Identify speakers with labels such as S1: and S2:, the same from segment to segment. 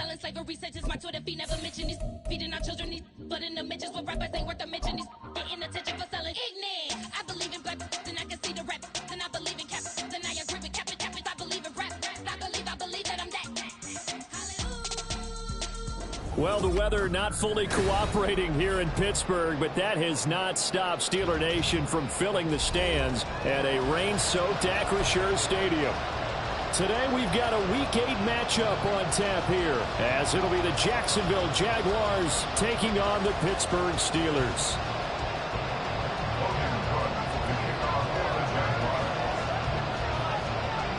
S1: violent slavery sentence. My Twitter feed never mentioned these feeding our children. These but in the mentions with rappers ain't worth a mention. These getting attention for selling ignorant. I believe in black and I can see the rap. And I believe in cap. And I agree with cap. I believe in rap. I believe that I'm that.
S2: Well, the weather not fully cooperating here in Pittsburgh, but that has not stopped Steeler Nation from filling the stands at a rain-soaked Acrisure Stadium. Today we've got a Week 8 matchup on tap here, as it'll be the Jacksonville Jaguars taking on the Pittsburgh Steelers.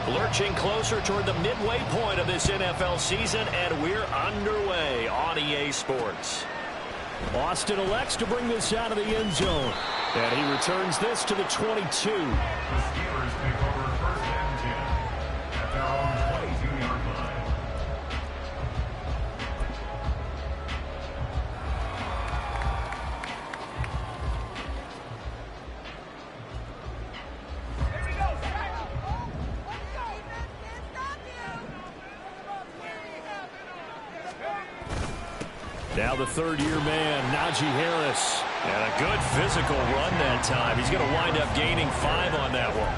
S2: Lurching closer toward the midway point of this NFL season, and we're underway on EA Sports. Austin elects to bring this out of the end zone, and he returns this to the 22.
S3: The Steelers take over first and 10 at their own 22-yard line.
S2: Now the third-year man, Najee Harris. And a good physical run that time. He's going to wind up gaining 5 on that one.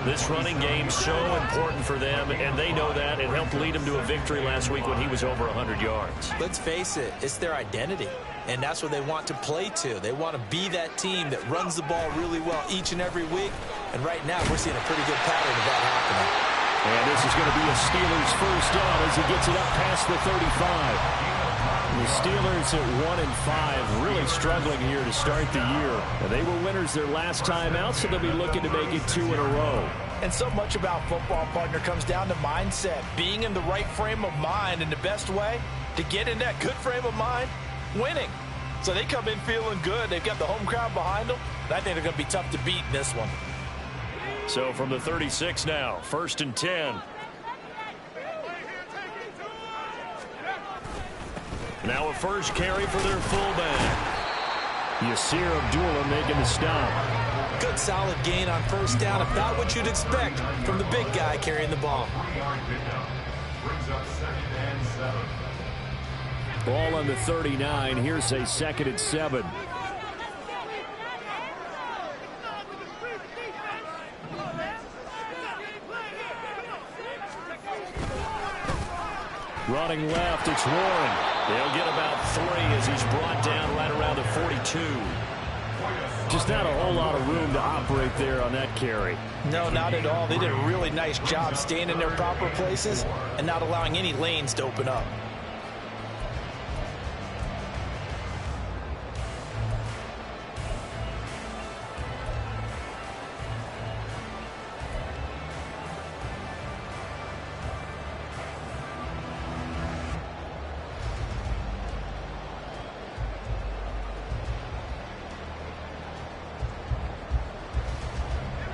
S2: This running game's so important for them, and they know that. It helped lead him to a victory last week when he was over 100 yards.
S4: Let's face it, it's their identity, and that's what they want to play to. They want to be that team that runs the ball really well each and every week, and right now we're seeing a pretty good pattern of that happening.
S2: And this is going to be a Steelers first down as he gets it up past the 35. The Steelers at 1-5, really struggling here to start the year. And they were winners their last time out, so they'll be looking to make it 2 in a row.
S5: And so much about football, partner, comes down to mindset. Being in the right frame of mind, and the best way to get in that good frame of mind, winning. So they come in feeling good. They've got the home crowd behind them. And I think they're going to be tough to beat in this one.
S2: So from the 36 now, 1st and 10. Now a first carry for their fullback. Yasir Abdullah making the stop.
S4: Good solid gain on first down, about what you'd expect from the big guy carrying the ball.
S2: Ball on the 39. Here's a 2nd and 7. Running left, it's Warren. They'll get about 3 as he's brought down right around the 42. Just not a whole lot of room to operate there on that carry.
S5: No, not at all. They did a really nice job staying in their proper places and not allowing any lanes to open up.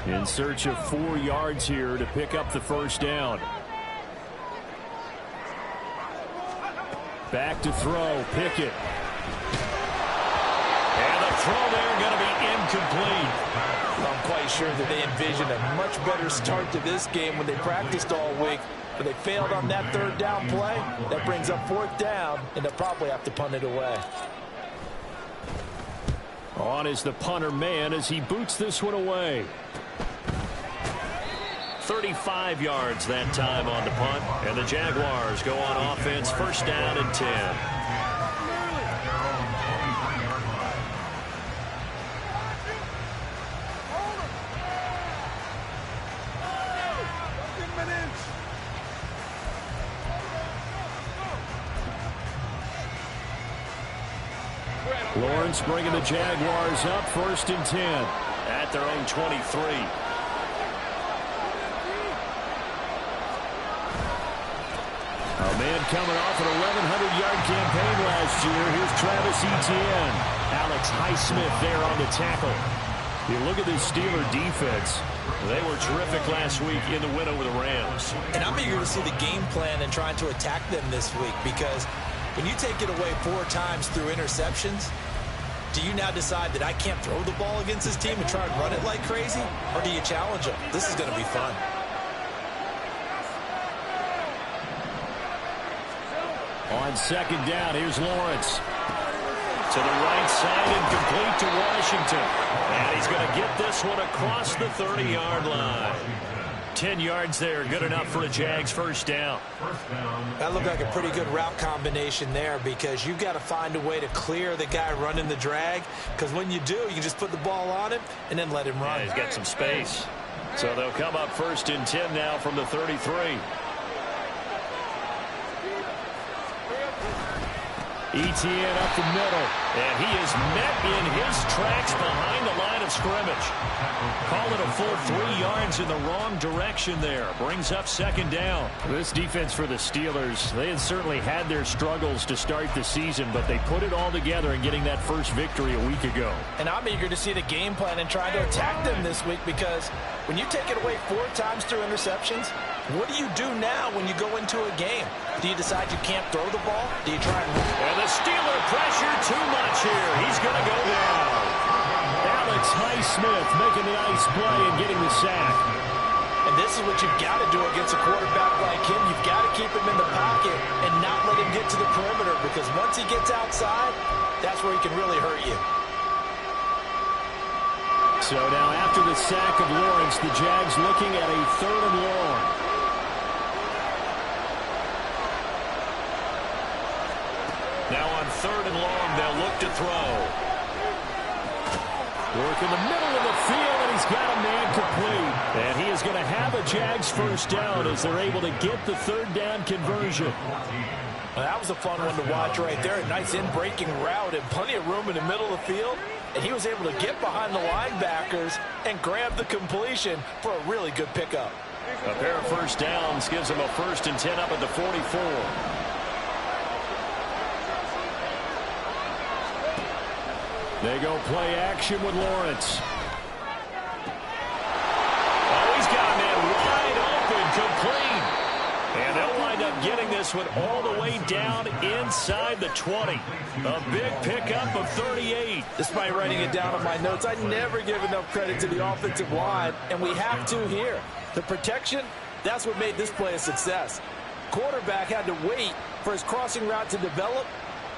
S2: In search of 4 yards here to pick up the first down. Back to throw, Pickett. And the throw there going to be incomplete.
S5: I'm quite sure that they envisioned a much better start to this game when they practiced all week. But they failed on that 3rd down play. That brings up 4th down, and they'll probably have to punt it away.
S2: On is the punter man as he boots this one away. 35 yards that time on the punt, and the Jaguars go on offense, first down and 10. Lawrence bringing the Jaguars up, 1st and 10 at their own 23. A man coming off an 1,100-yard campaign last year. Here's Travis Etienne. Alex Highsmith there on the tackle. You look at this Steeler defense. They were terrific last week in the win over the Rams.
S4: And I'm eager to see the game plan and trying to attack them this week, because when you take it away 4 times through interceptions, do you now decide that I can't throw the ball against this team and try and run it like crazy? Or do you challenge them? This is going to be fun.
S2: On second down, here's Lawrence. To the right side and complete to Washington. And he's going to get this one across the 30-yard line. 10 yards there, good enough for a Jags first down.
S4: That looked like a pretty good route combination there because you've got to find a way to clear the guy running the drag, because when you do, you can just put the ball on him and then let him run.
S2: Yeah, he's got some space. So they'll come up first and 10 now from the 33. Etienne up the middle, and he is met in his tracks behind the line of scrimmage. Call it a full 3 yards in the wrong direction there. Brings up second down. This defense for the Steelers, they had certainly had their struggles to start the season, but they put it all together in getting that first victory a week ago.
S5: And I'm eager to see the game plan and trying to attack them this week, because when you take it away 4 times through interceptions, what do you do now when you go into a game? Do you decide you can't throw the ball? Do you try and
S2: the Steeler pressure too much here. He's going to go down. Alex Highsmith making a nice play and getting the sack.
S5: And this is what you've got to do against a quarterback like him. You've got to keep him in the pocket and not let him get to the perimeter, because once he gets outside, that's where he can really hurt you.
S2: So now after the sack of Lawrence, the Jags looking at a 3rd and long. Now on 3rd and long, they'll look to throw. Work in the middle of the field, and he's got a man complete. And he is going to have a Jags first down as they're able to get the 3rd down conversion.
S5: Well, that was a fun one to watch right there. A nice in-breaking route and plenty of room in the middle of the field. And he was able to get behind the linebackers and grab the completion for a really good pickup.
S2: A pair of first downs gives him a 1st and 10 up at the 44. They go play action with Lawrence. Oh, he's got a man wide open, complete. And they'll wind up getting this one all the way down inside the 20. A big pickup of 38.
S5: Despite writing it down on my notes, I never give enough credit to the offensive line, and we have to here. The protection, that's what made this play a success. Quarterback had to wait for his crossing route to develop,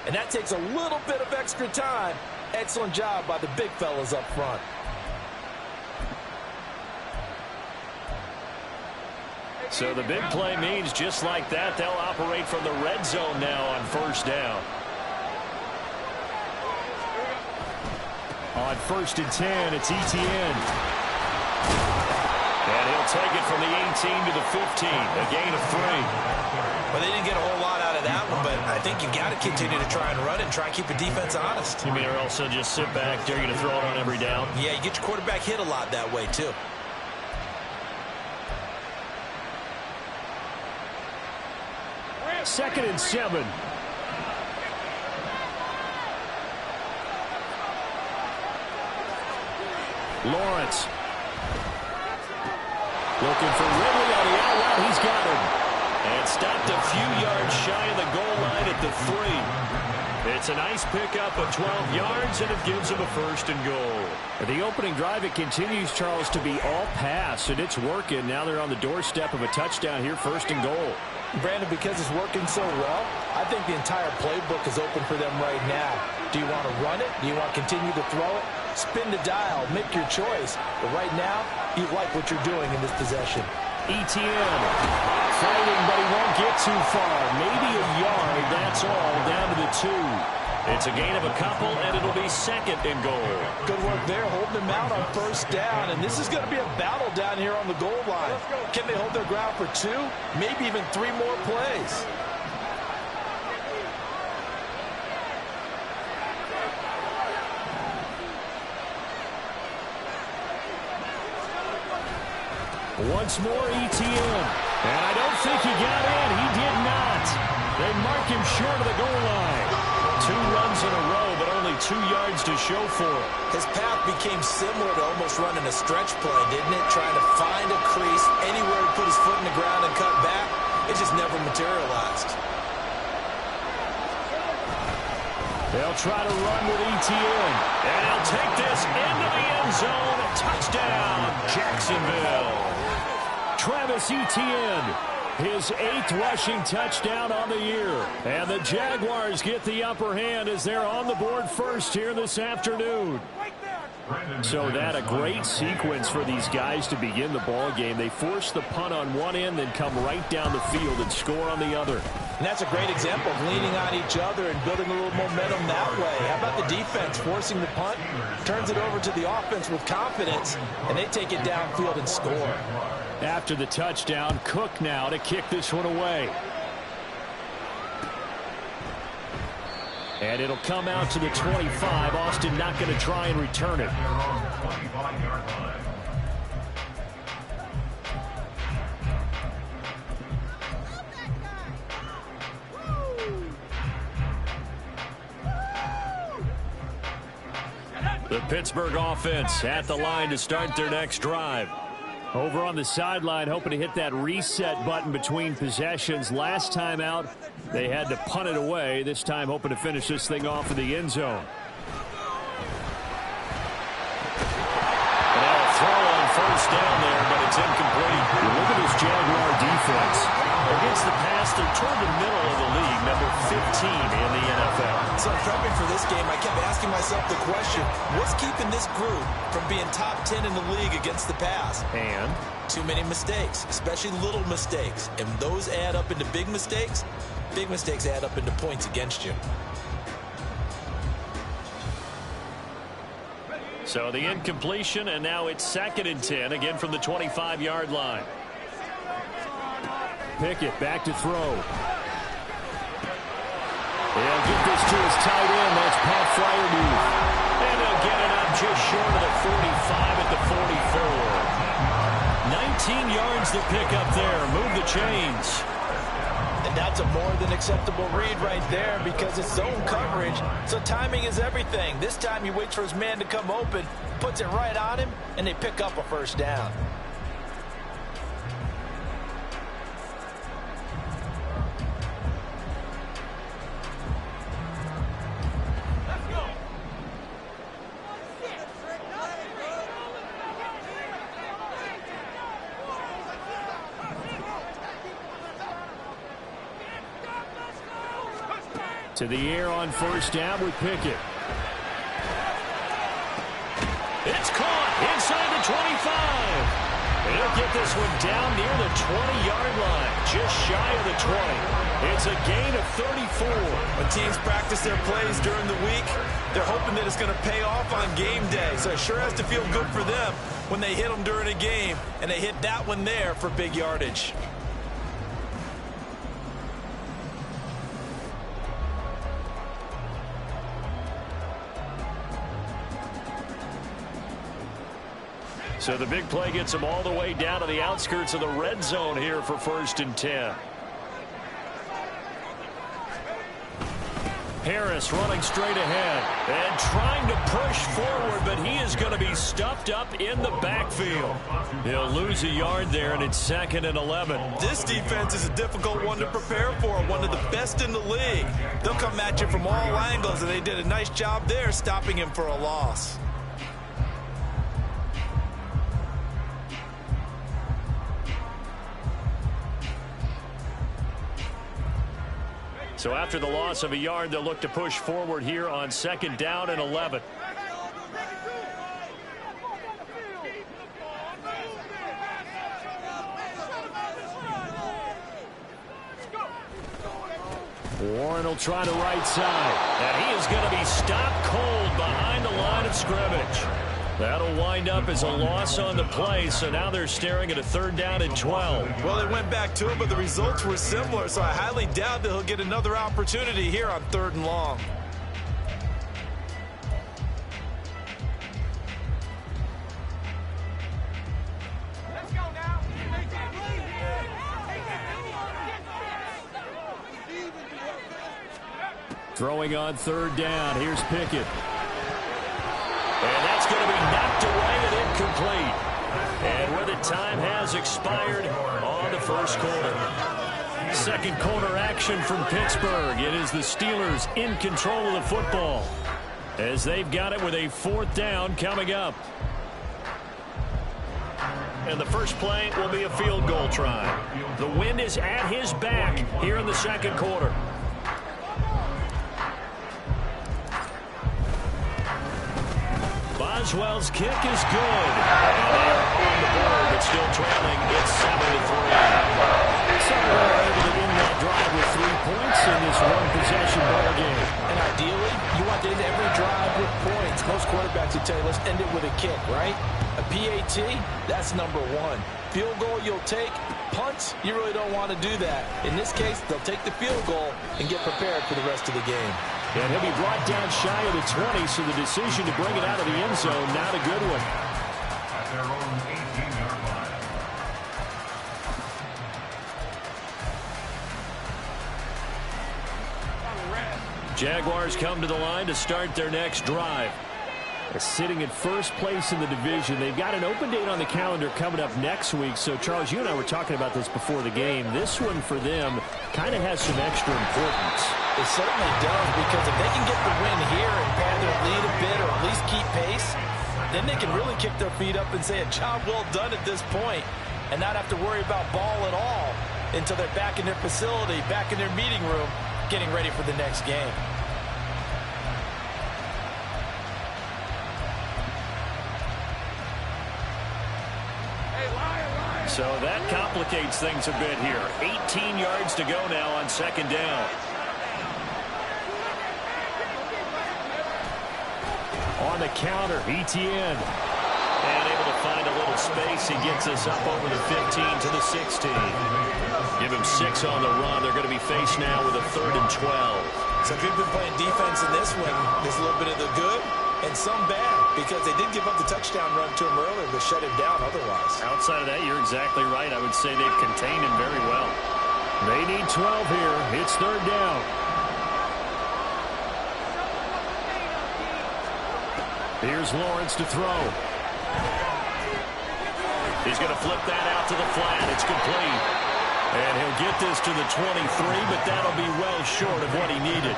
S5: and that takes a little bit of extra time. Excellent job by the big fellas up front.
S2: So the big play means just like that, they'll operate from the red zone now on 1st down. On 1st and 10, it's Etienne. And he'll take it from the 18 to the 15, a gain of 3.
S4: Well, they didn't get a whole lot out of that one, but I think you've got to continue to try and run it and try and keep the defense honest.
S2: You mean, or also just sit back, dare you to throw it on every down?
S4: Yeah, you get your quarterback hit a lot that way, too.
S2: Second and 7. Lawrence. Looking for Ridley on the out route. He's got him. And stopped a few yards shy of the goal line at the 3. It's a nice pickup of 12 yards, and it gives him a 1st and goal. The opening drive, it continues, Charles, to be all pass, and it's working. Now they're on the doorstep of a touchdown here, 1st and goal.
S5: Brandon, because it's working so well, I think the entire playbook is open for them right now. Do you want to run it? Do you want to continue to throw it? Spin the dial. Make your choice. But right now, you like what you're doing in this possession.
S2: Etienne fighting, but he won't get too far. Maybe a yard, that's all, down to the 2. It's a gain of a couple, and it'll be 2nd and goal.
S5: Good work there, holding them out on 1st down. And this is going to be a battle down here on the goal line. Can they hold their ground for 2, maybe even 3 more plays?
S2: Once more, Etienne. And I don't think he got in. He did not. They mark him short of the goal line. 2 runs in a row, but only 2 yards to show for it.
S4: His path became similar to almost running a stretch play, didn't it? Trying to find a crease, anywhere to put his foot in the ground and cut back. It just never materialized.
S2: They'll try to run with Etienne. And he'll take this into the end zone. Touchdown, Jacksonville. Travis Etienne. his 8th rushing touchdown on the year. And the Jaguars get the upper hand as they're on the board first here this afternoon. So that a great sequence for these guys to begin the ball game. They force the punt on one end, then come right down the field and score on the other.
S5: And that's a great example of leaning on each other and building a little momentum that way. How about the defense forcing the punt, turns it over to the offense with confidence, and they take it downfield and score.
S2: After the touchdown, Cook now to kick this one away. And it'll come out to the 25. Austin not going to try and return it. The Pittsburgh offense at the line to start their next drive. Over on the sideline, hoping to hit that reset button between possessions. Last time out, they had to punt it away. This time, hoping to finish this thing off in the end zone. And now a throw on first down there, but it's incomplete. Look at this Jaguar defense. Against the pass, they're toward the middle of the league, number 15 in the NFL.
S4: So prepping for this game, I kept asking myself the question, what's keeping this group from being top 10 in the league against the pass?
S2: And
S4: too many mistakes, especially little mistakes. And those add up into big mistakes. Big mistakes add up into points against you.
S2: so the incompletion, and now it's 2nd and 10, again from the 25-yard line. Pickett back to throw. He'll get this to his tight end. That's Pat Fryermuth. And he'll get it up just short of the 45 at the 44. 19 yards to pick up there. Move the chains.
S5: And that's a more than acceptable read right there because it's zone coverage. So timing is everything. This time he waits for his man to come open, puts it right on him, and they pick up a first down.
S2: To the air on first down with Pickett. It's caught inside the 25. He'll get this one down near the 20-yard line, just shy of the 20. It's a gain of 34.
S4: When teams practice their plays during the week, they're hoping that it's going to pay off on game day. So it sure has to feel good for them when they hit them during a game, and they hit that one there for big yardage.
S2: So the big play gets them all the way down to the outskirts of the red zone here for 1st and 10. Harris running straight ahead and trying to push forward, but he is going to be stuffed up in the backfield. He'll lose a yard there, and it's 2nd and 11.
S4: This defense is a difficult one to prepare for, one of the best in the league. They'll come at you from all angles, and they did a nice job there stopping him for a loss.
S2: So after the loss of a yard, they'll look to push forward here on 2nd down and 11. Warren will try the right side, and he is going to be stopped cold behind the line of scrimmage. That'll wind up as a loss on the play, so now they're staring at a 3rd down and 12.
S4: Well, they went back to it, but the results were similar, so I highly doubt that he'll get another opportunity here on 3rd and long.
S6: Let's go now.
S2: Throwing on 3rd down. Here's Pickett. And that's going to be knocked away and incomplete. And where the time has expired on the 1st quarter. 2nd quarter action from Pittsburgh. It is the Steelers in control of the football as they've got it with a 4th down coming up. and the first play will be a field goal try. The wind is at his back here in the second quarter. Boswell's kick is good. And they are on the board, but still trailing. It's 7-3. So they're able to end that drive with 3 points in this one-possession ball game.
S5: And ideally, you want to end every drive with points. Most quarterbacks would tell you, let's end it with a kick, right? A PAT, that's number 1. Field goal you'll take. Punts, you really don't want to do that. In this case, they'll take the field goal and get prepared for the rest of the game.
S2: And he'll be brought down shy of the 20, so the decision to bring it out of the end zone, not a good one.
S3: At their own 18-yard line.
S2: Jaguars come to the line to start their next drive. They're sitting in first place in the division. They've got an open date on the calendar coming up next week. So, Charles, you and I were talking about this before the game. This one for them kind of has some extra importance.
S5: It certainly does, because if they can get the win here and pad their lead a bit or at least keep pace, then they can really kick their feet up and say a job well done at this point and not have to worry about ball at all until they're back in their facility, back in their meeting room, getting ready for the next game.
S2: So that complicates things a bit here. 18 yards to go now on second down. On the counter, Etienne. And able to find a little space. He gets us up over the 15 to the 16. Give him 6 on the run. They're going to be faced now with a 3rd and 12.
S5: So if you've been playing defense in this one, there's a little bit of the good and some bad, because they did give up the touchdown run to him earlier, but shut him down otherwise.
S2: Outside of that, you're exactly right. I would say they've contained him very well. They need 12 here. It's 3rd down. Here's Lawrence to throw. He's going to flip that out to the flat. It's complete. And he'll get this to the 23, but that'll be well short of what he needed.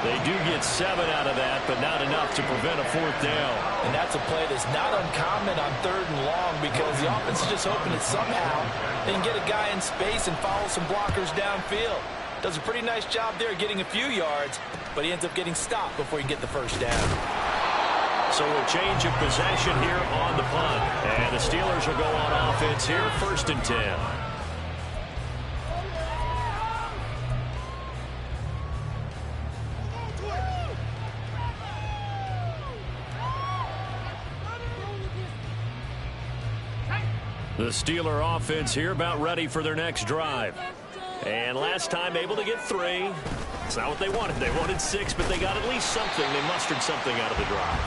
S2: They do get 7 out of that, but not enough to prevent a 4th down.
S5: And that's a play that's not uncommon on 3rd and long, because the offense is just hoping that somehow they can get a guy in space and follow some blockers downfield. Does a pretty nice job there getting a few yards, but he ends up getting stopped before he can get the 1st down.
S2: So a change of possession here on the punt. And the Steelers will go on offense here, 1st and 10. The Steeler offense here about ready for their next drive. And last time able to get 3. It's not what they wanted. They wanted 6, but they got at least something. They mustered something out of the drive.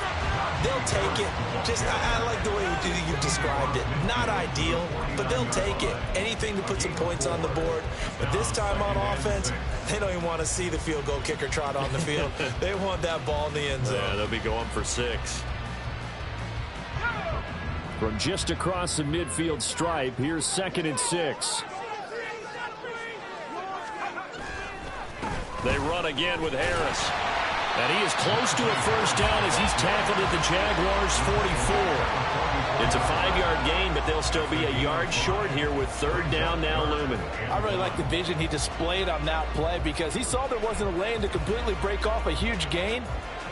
S5: They'll take it. Just, I like the way you described it. Not ideal, but they'll take it. Anything to put some points on the board. But this time on offense, they don't even want to see the field goal kicker trot on the field. They want that ball in the end zone.
S2: Yeah, they'll be going for 6. From just across the midfield stripe, here's 2nd and 6. They run again with Harris. And he is close to a 1st down as he's tackled at the Jaguars' 44. It's a 5-yard gain, but they'll still be a yard short here with 3rd down now looming.
S5: I really like the vision he displayed on that play, because he saw there wasn't a lane to completely break off a huge gain.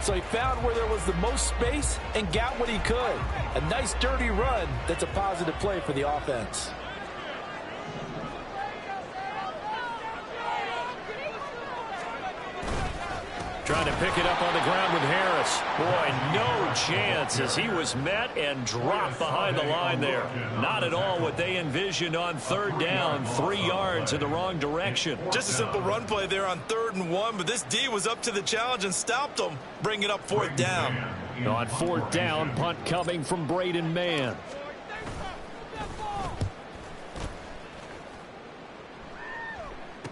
S5: So he found where there was the most space and got what he could. A nice dirty run that's a positive play for the offense.
S2: Trying to pick it up on the ground with Harris. Boy, no chance as he was met and dropped behind the line there. Not at all what they envisioned on 3rd down. 3 yards in the wrong direction.
S5: Just a simple run play there on 3rd and 1, but this D was up to the challenge and stopped him, bringing up 4th down.
S2: On 4th down, punt coming from Braden Mann.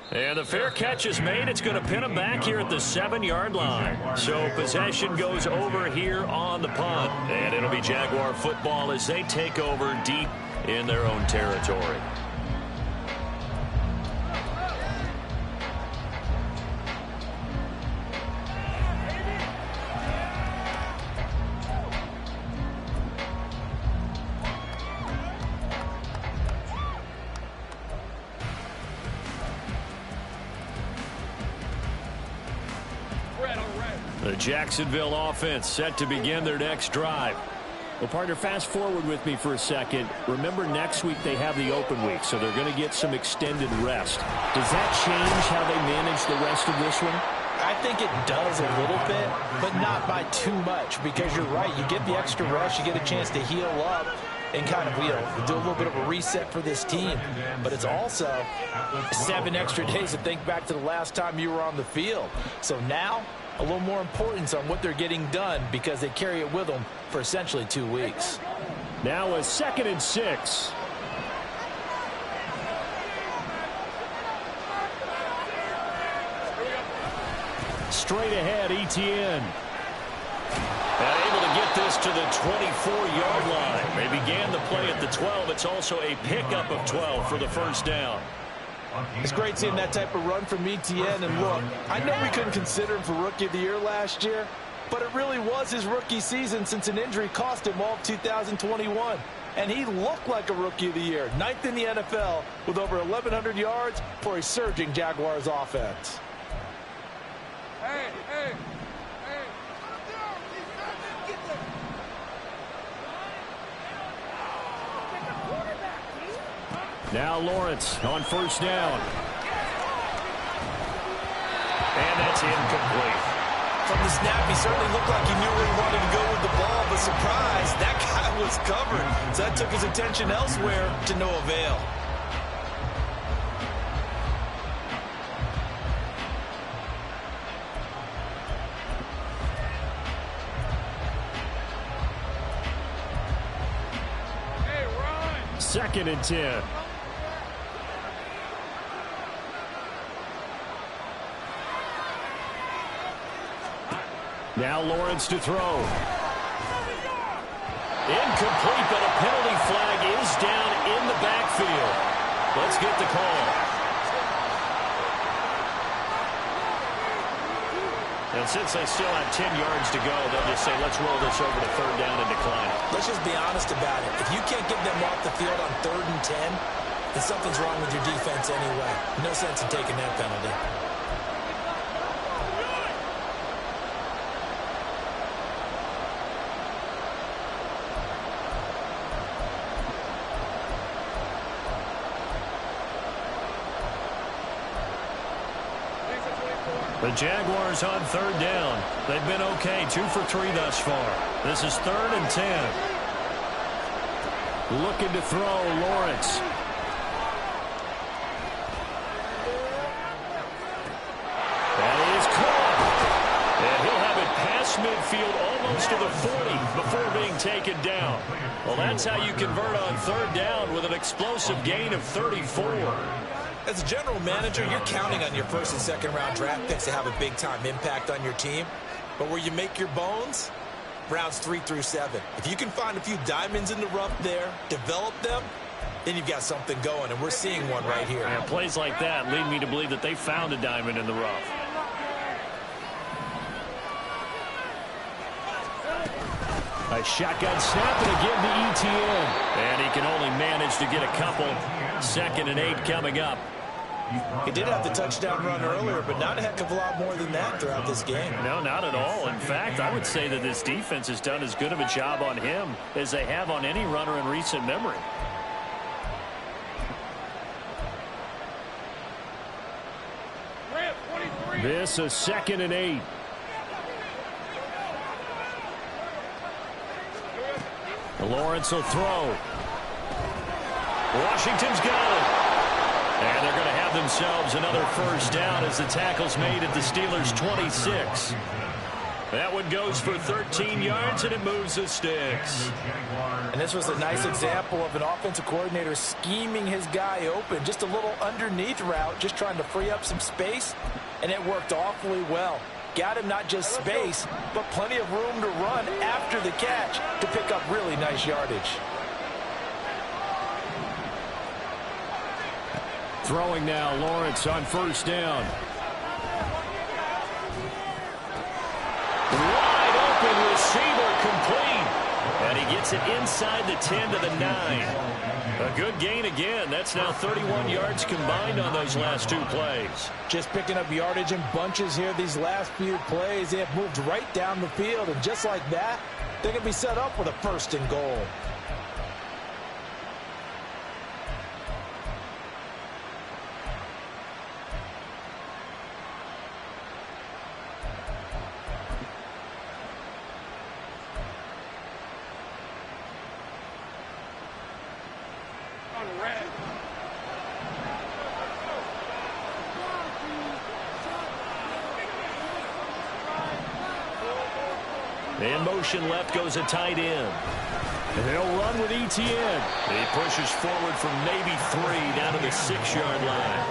S2: And the fair catch is made. It's going to pin him back here at the 7-yard line. So possession goes over here on the punt. And it'll be Jaguar football as they take over deep in their own territory. The Jacksonville offense set to begin their next drive. Well, partner, fast forward with me for a second. Remember, next week they have the open week, so they're going to get some extended rest. Does that change how they manage the rest of this one?
S5: I think it does a little bit, but not by too much, because you're right. You get the extra rest, you get a chance to heal up and kind of, do a little bit of a reset for this team. But it's also 7 extra days to think back to the last time you were on the field. So now, a little more importance on what they're getting done because they carry it with them for essentially 2 weeks.
S2: Now a 2nd and 6. Straight ahead, Etienne. And able to get this to the 24-yard line. They began the play at the 12. It's also a pickup of 12 for the first down.
S5: It's great seeing that type of run from Etienne. And look, I know we couldn't consider him for Rookie of the Year last year, but it really was his rookie season since an injury cost him all of 2021. And he looked like a Rookie of the Year, 9th in the NFL with over 1,100 yards for a surging Jaguars offense.
S6: Hey.
S2: Now Lawrence on first down. And that's incomplete.
S4: From the snap, he certainly looked like he knew where he wanted to go with the ball, but surprise, that guy was covered. So that took his attention elsewhere to no avail.
S2: Second and 10. Now Lawrence to throw. Incomplete, but a penalty flag is down in the backfield. Let's get the call. And since they still have 10 yards to go, they'll just say, let's roll this over to 3rd down and decline it.
S4: Let's just be honest about it. If you can't get them off the field on 3rd and 10, then something's wrong with your defense anyway. No sense in taking that penalty.
S2: The Jaguars on 3rd down. They've been okay, 2 for 3 thus far. This is 3rd and 10. Looking to throw, Lawrence. That is caught. And he'll have it past midfield almost to the 40 before being taken down. Well, that's how you convert on 3rd down with an explosive gain of 34.
S4: As a general manager, you're counting on your 1st and 2nd round draft picks to have a big-time impact on your team. But where you make your bones, rounds 3 through 7. If you can find a few diamonds in the rough there, develop them, then you've got something going, and we're seeing one right here.
S2: Yeah, plays like that lead me to believe that they found a diamond in the rough. A shotgun snap and again to Etienne. And he can only manage to get a couple. 2nd and 8 coming up.
S4: He did have the touchdown run earlier, but not a heck of a lot more than that throughout this game.
S2: No, not at all. In fact, I would say that this defense has done as good of a job on him as they have on any runner in recent memory. This is 2nd and 8. Lawrence will throw. Washington's got it. And they're going to have themselves another 1st down as the tackle's made at the Steelers' 26. That one goes for 13 yards, and it moves the sticks.
S5: And this was a nice example of an offensive coordinator scheming his guy open. Just a little underneath route, just trying to free up some space, and it worked awfully well. Got him not just space, but plenty of room to run after the catch to pick up really nice yardage.
S2: Throwing now, Lawrence on 1st down. Wide open receiver complete. And he gets takes it inside the 10 to the 9. A good gain again. That's now 31 yards combined on those last 2 plays.
S5: Just picking up yardage in bunches here these last few plays. They have moved right down the field, and just like that, they're going to be set up with a 1st and goal.
S2: In motion left goes a tight end. And they'll run with Etienne. He pushes forward from maybe 3 down to the 6-yard line.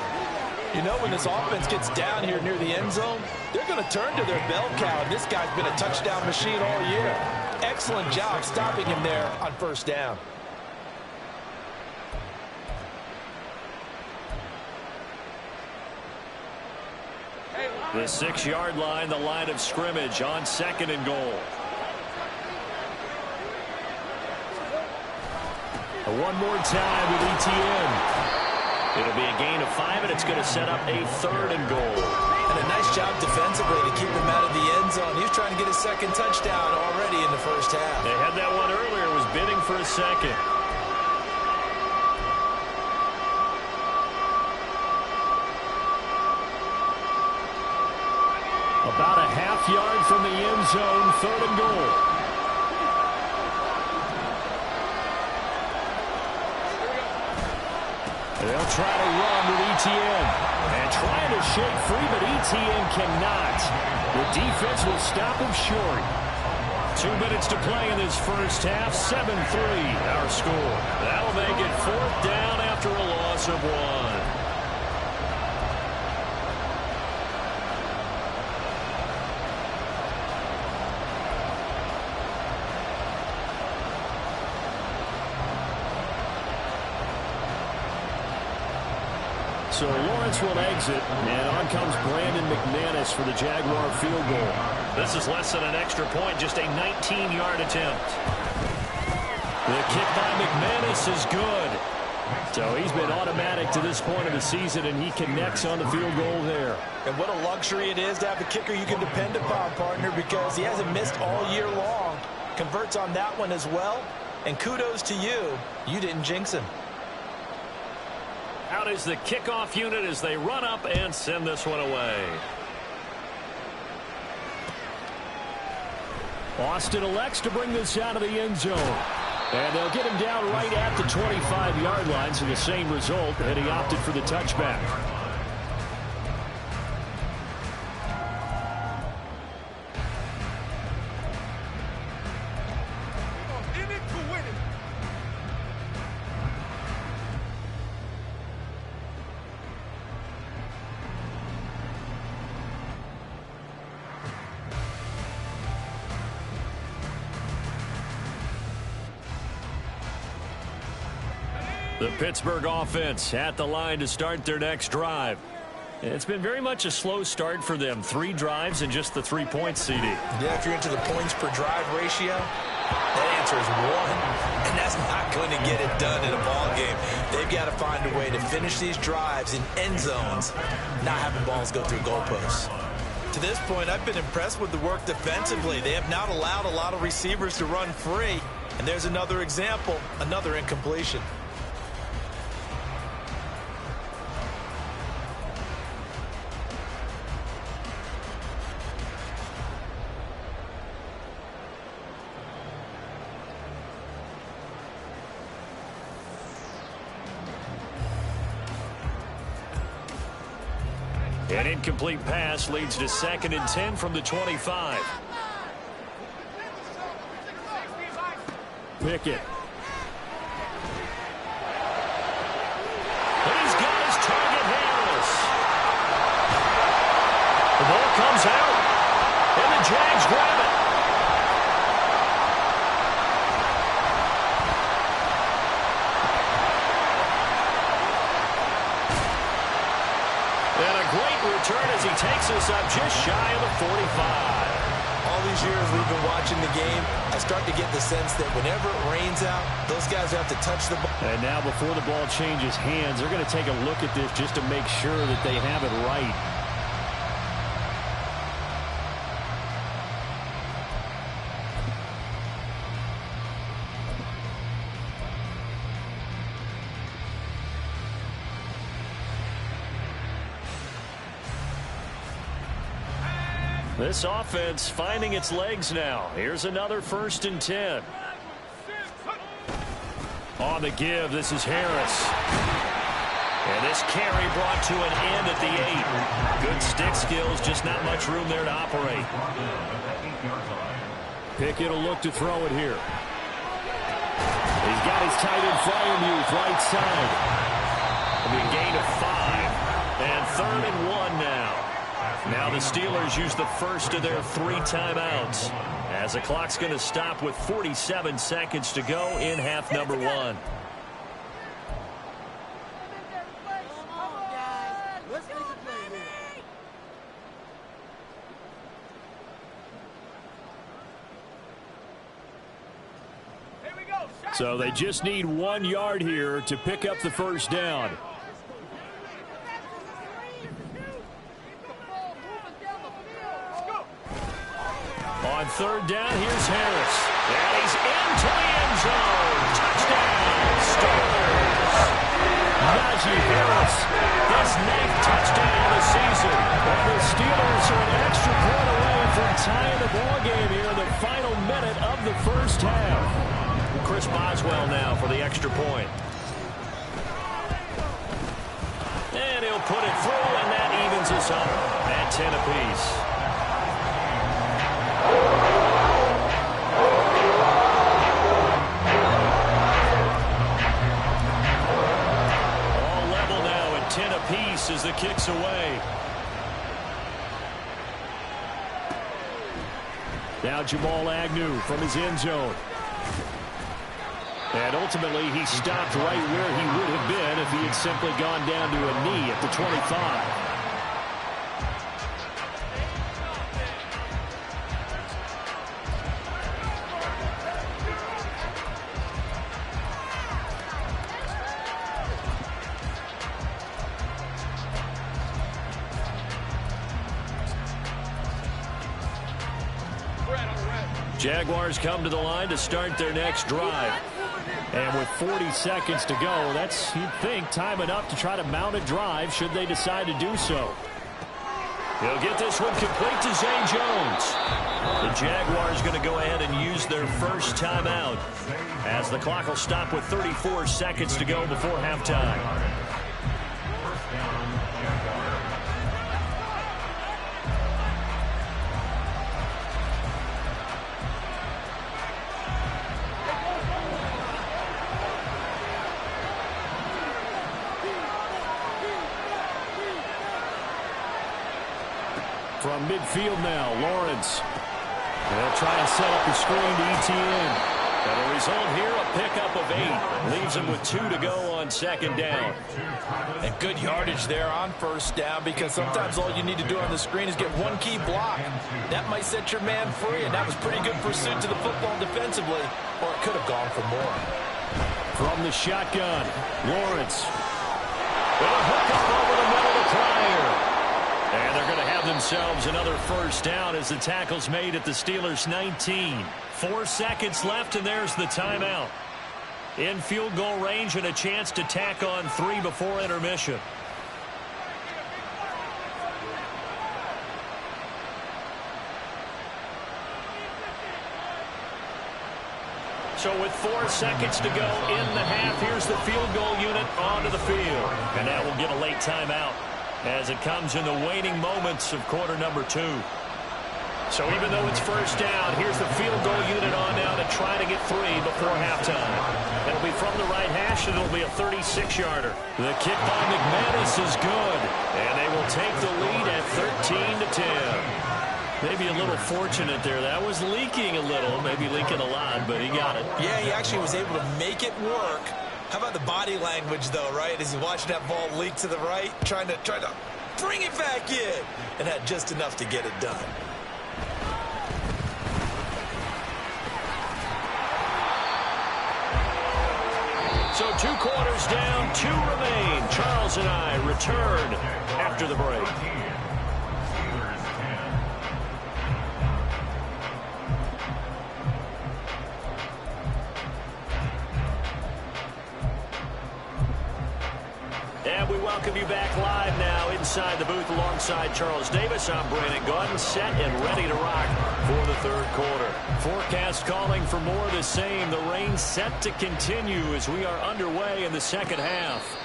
S5: You know, when this offense gets down here near the end zone, they're going to turn to their bell cow. And this guy's been a touchdown machine all year. Excellent job stopping him there on 1st down.
S2: The 6-yard line, the line of scrimmage on 2nd and goal. One more time with Etienne. It'll be a gain of 5, and it's going to set up a 3rd and goal.
S5: And a nice job defensively to keep him out of the end zone. He was trying to get his 2nd touchdown already in the 1st half.
S2: They had that one earlier, was bidding for a 2nd. About a half-yard from the end zone, 3rd and goal. They'll try to run with Etienne. And trying to shake free, but Etienne cannot. The defense will stop him short. 2 minutes to play in this 1st half. 7-3 our score. That'll make it 4th down after a loss of 1. So Lawrence will exit, and on comes Brandon McManus for the Jaguar field goal. This is less than an extra point, just a 19-yard attempt. The kick by McManus is good. So he's been automatic to this point of the season, and he connects on the field goal there.
S5: And what a luxury it is to have a kicker you can depend upon, partner, because he hasn't missed all year long. Converts on that one as well. And kudos to you. You didn't jinx him.
S2: Out is the kickoff unit as they run up and send this one away. Austin elects to bring this out of the end zone. And they'll get him down right at the 25-yard line, so the same result, and he opted for the touchback. The Pittsburgh offense at the line to start their next drive. It's been very much a slow start for them. 3 drives and just the 3 points, CD.
S4: Yeah, if you're into the points per drive ratio, that answer is 1. And that's not going to get it done in a ball game. They've got to find a way to finish these drives in end zones, not having balls go through goalposts. To this point, I've been impressed with the work defensively. They have not allowed a lot of receivers to run free. And there's another example, another incompletion.
S2: An incomplete pass leads to 2nd and 10 from the 25. Pickett. And he's got his target, Harris. The ball comes out, and the Jags grab it. Return as he takes us up just shy of the 45.
S4: All these years we've been watching the game, I start to get the sense that whenever it rains out, those guys have to touch the ball.
S2: And now before the ball changes hands, they're going to take a look at this just to make sure that they have it right. This offense finding its legs now. Here's another 1st and 10. On the give, this is Harris. And this carry brought to an end at the 8. Good stick skills, just not much room there to operate. Pickett will look to throw it here. He's got his tight end Fryermuth right side. It'll be a gain of 5. And 3rd and 1 now. Now the Steelers use the first of their 3 timeouts as the clock's going to stop with 47 seconds to go in half number 1. So they just need 1 yard here to pick up the first down. On 3rd down, here's Harris. And he's into the end zone. Touchdown, Steelers. Najee Harris, his 9th touchdown of the season. And the Steelers are an extra point away from tying the ball game here in the final minute of the first half. Chris Boswell now for the extra point. And he'll put it through, and that evens us up at 10 apiece. All level now at 10 apiece as the kick's away. Now Jamal Agnew from his end zone. And ultimately he stopped right where he would have been if he had simply gone down to a knee at the 25. Jaguars come to the line to start their next drive. And with 40 seconds to go, that's, you'd think, time enough to try to mount a drive should they decide to do so. He'll get this one complete to Zay Jones. The Jaguars going to go ahead and use their first timeout as the clock will stop with 34 seconds to go before halftime. From midfield now, Lawrence. They'll try and set up the screen to Etienne. And the result here, a pickup of 8. Leaves him with 2 to go on 2nd down.
S5: And good yardage there on 1st down, because sometimes all you need to do on the screen is get 1 key block. That might set your man free, and that was pretty good pursuit to the football defensively, or it could have gone for more.
S2: From the shotgun, Lawrence. With a hook up over the middle to Pryor. And they're going to have themselves another first down as the tackle's made at the Steelers' 19. 4 seconds left, and there's the timeout. In field goal range and a chance to tack on 3 before intermission. So with 4 seconds to go in the half, here's the field goal unit onto the field. And that will get a late timeout as it comes in the waning moments of quarter number 2. So even though it's first down, here's the field goal unit on now to try to get 3 before halftime. It'll be from the right hash, and it'll be a 36-yarder. The kick by McManus is good, and they will take the lead at 13-10. Maybe a little fortunate there. That was leaking a little, maybe leaking a lot, but he got it.
S4: Yeah, he actually was able to make it work. How about the body language, though, right? As he's watching that ball leak to the right, trying to bring it back in, and had just enough to get it done.
S2: So 2 quarters down, 2 remain. Charles and I return after the break. And we welcome you back live now inside the booth alongside Charles Davis. I'm Brandon Gaudin, set and ready to rock for the third quarter. Forecast calling for more of the same. The rain set to continue as we are underway in the second half.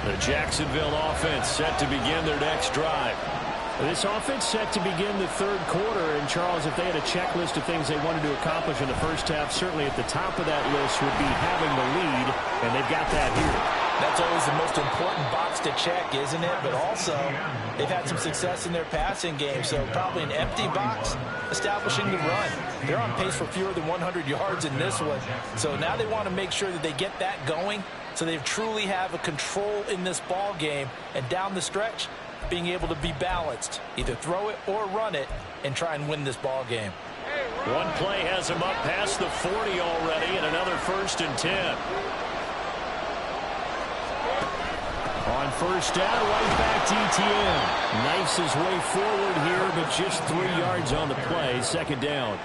S2: The Jacksonville offense set to begin their next drive. This offense set to begin the third quarter. And, Charles, if they had a checklist of things they wanted to accomplish in the first half, certainly at the top of that list would be having the lead, and they've got that here.
S5: That's always the most important box to check, isn't it? But also, they've had some success in their passing game, so probably an empty box establishing the run. They're on pace for fewer than 100 yards in this one. So now they want to make sure that they get that going so they truly have a control in this ball game, and down the stretch, being able to be balanced. Either throw it or run it and try and win this ball game.
S2: One play has them up past the 40 already, and another 1st and 10. On first down, right back to ETN. Knifes his way forward here, but just 3 yards on the play. Second down.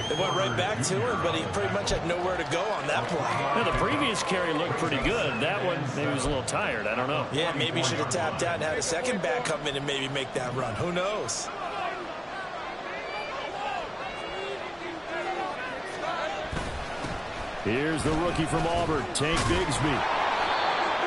S4: They went right back to him, but he pretty much had nowhere to go on that play.
S2: Now, the previous carry looked pretty good. That one, maybe he was a little tired. I don't know.
S4: Yeah, maybe he should have tapped out and had a second back come in and maybe make that run. Who knows?
S2: Here's the rookie from Auburn, Tank Bigsby.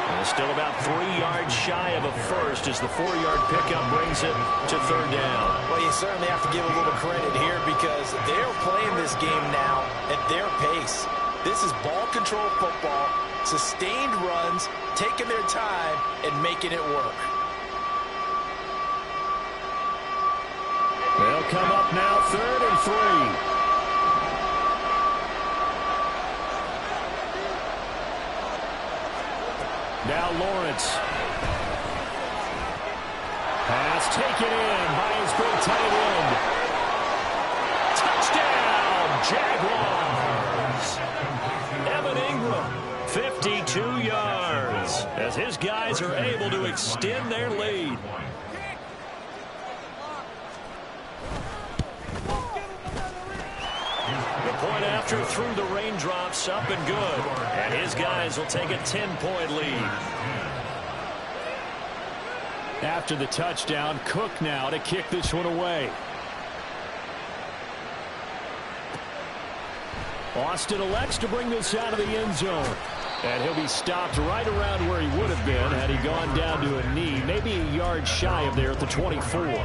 S2: And still about 3 yards shy of a first as the 4-yard pickup brings it to third down.
S4: Well, you certainly have to give a little credit here because they're playing this game now at their pace. This is ball control football, sustained runs, taking their time and making it work.
S2: They'll come up now 3rd and 3. Now Lawrence. Pass taken in by his big tight end. Touchdown, Jaguars. Evan Ingram, 52 yards, as his guys are able to extend their lead. The point after through the raindrops, up and good. And his guys will take a 10-point lead. After the touchdown, Cook now to kick this one away. Austin elects to bring this out of the end zone. And he'll be stopped right around where he would have been had he gone down to a knee, maybe a yard shy of there at the 24.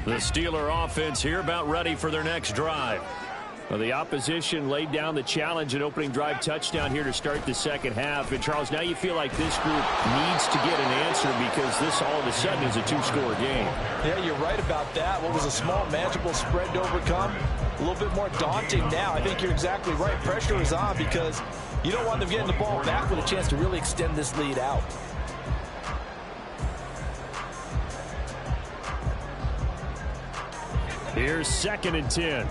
S2: The Steeler offense here about ready for their next drive. Well, the opposition laid down the challenge and opening drive touchdown here to start the second half. And, Charles, now you feel like this group needs to get an answer because this all of a sudden is a 2-score game.
S5: Yeah, you're right about that. What was a small, manageable spread to overcome, a little bit more daunting now. I think you're exactly right. Pressure is on because you don't want them getting the ball back with a chance to really extend this lead out.
S2: Here's 2nd and 10.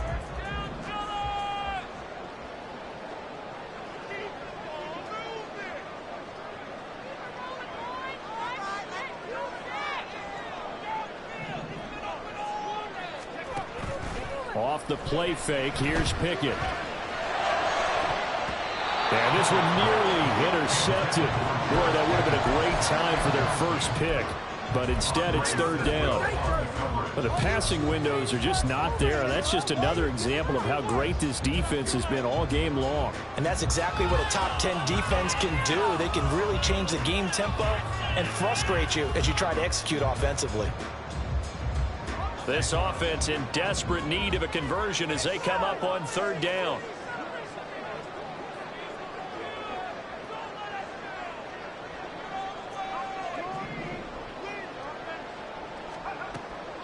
S2: Off the play fake, here's Pickett. And this one nearly intercepted. Boy, that would have been a great time for their first pick. But instead, it's 3rd down. But the passing windows are just not there. And that's just another example of how great this defense has been all game long.
S5: And that's exactly what a top 10 defense can do. They can really change the game tempo and frustrate you as you try to execute offensively.
S2: This offense in desperate need of a conversion as they come up on 3rd down.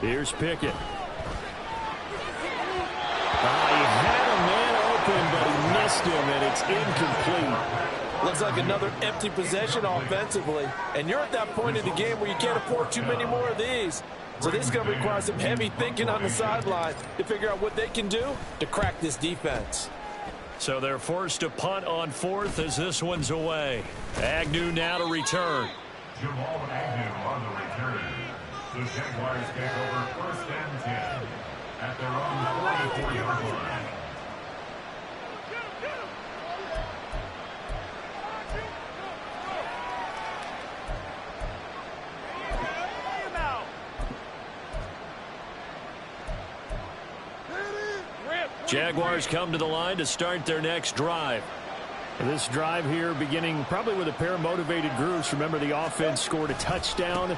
S2: Here's Pickett. He had a man open, but he missed him, and it's incomplete.
S5: Looks like another empty possession offensively. And you're at that point in the game where you can't afford too many more of these. So this is going to require some heavy thinking on the sideline to figure out what they can do to crack this defense.
S2: So they're forced to punt on 4th as this one's away. Agnew now to return.
S3: Jamal Agnew on the return. The Jaguars take over 1st and 10 at their own 44-yard line.
S2: Jaguars come to the line to start their next drive. This drive here beginning probably with a pair of motivated groups. Remember, the offense scored a touchdown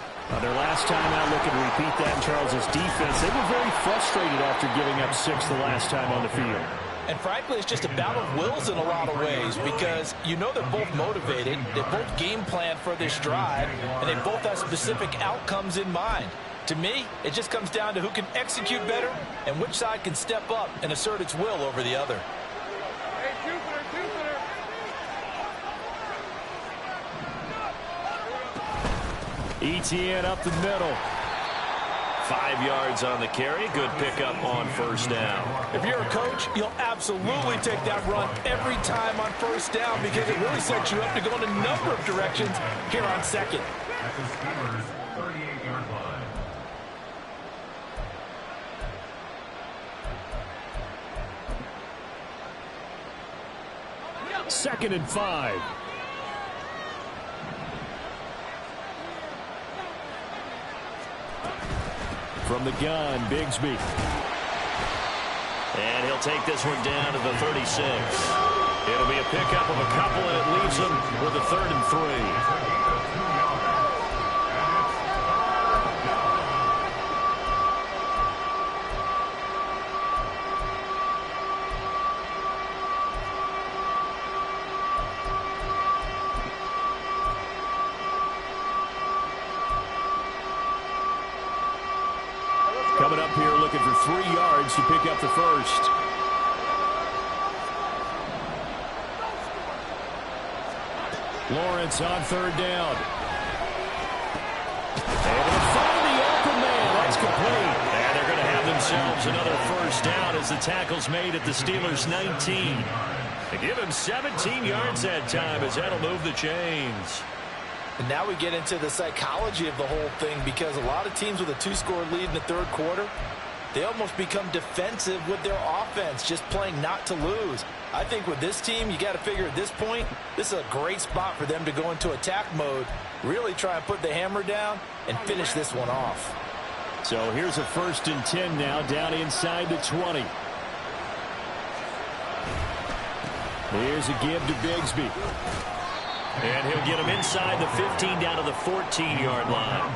S2: their last time out. Looking to repeat that in Charles's defense. They were very frustrated after giving up 6 the last time on the field.
S5: And frankly, it's just a battle of wills in a lot of ways because you know they're both motivated. They both game plan for this drive, and they both have specific outcomes in mind. To me, it just comes down to who can execute better and which side can step up and assert its will over the other.
S2: ETN up the middle. 5 yards on the carry. Good pickup on 1st down.
S5: If you're a coach, you'll absolutely take that run every time on 1st down because it really sets you up to go in a number of directions here on 2nd.
S3: At the Steelers' 38-yard line.
S2: 2nd and 5. From the gun, Bigsby. And he'll take this one down to the 36. It'll be a pickup of a couple, and it leaves him with a 3rd and 3. Coming up here looking for 3 yards to pick up the 1st. Lawrence on 3rd down. Able to find the open man. That's complete. And they're going to have themselves another 1st down as the tackle's made at the Steelers' 19. They give him 17 yards that time as that'll move the chains.
S5: And now we get into the psychology of the whole thing because a lot of teams with a 2-score lead in the 3rd quarter, they almost become defensive with their offense, just playing not to lose. I think with this team, you got to figure at this point, this is a great spot for them to go into attack mode, really try and put the hammer down and finish this one off.
S2: So here's a 1st and 10 now, down inside the 20. Here's a give to Bigsby. And he'll get him inside the 15 down to the 14-yard line.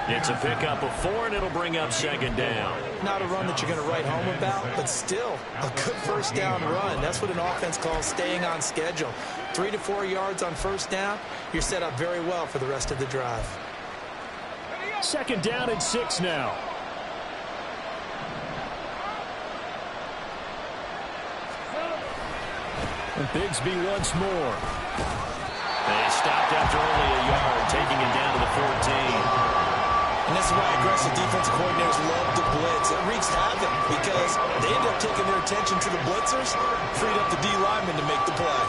S2: It's a pickup of 4, and it'll bring up 2nd down.
S7: Not a run that you're going to write home about, but still a good 1st down run. That's what an offense calls staying on schedule. 3 to 4 yards on 1st down, you're set up very well for the rest of the drive.
S2: 2nd down and 6 now. And Bigsby once more. They stopped after only a yard, taking it down to the 14.
S7: And this is why aggressive defensive coordinators love to blitz. It wreaks havoc because they end up taking their attention to the blitzers, freed up the D lineman to make the play.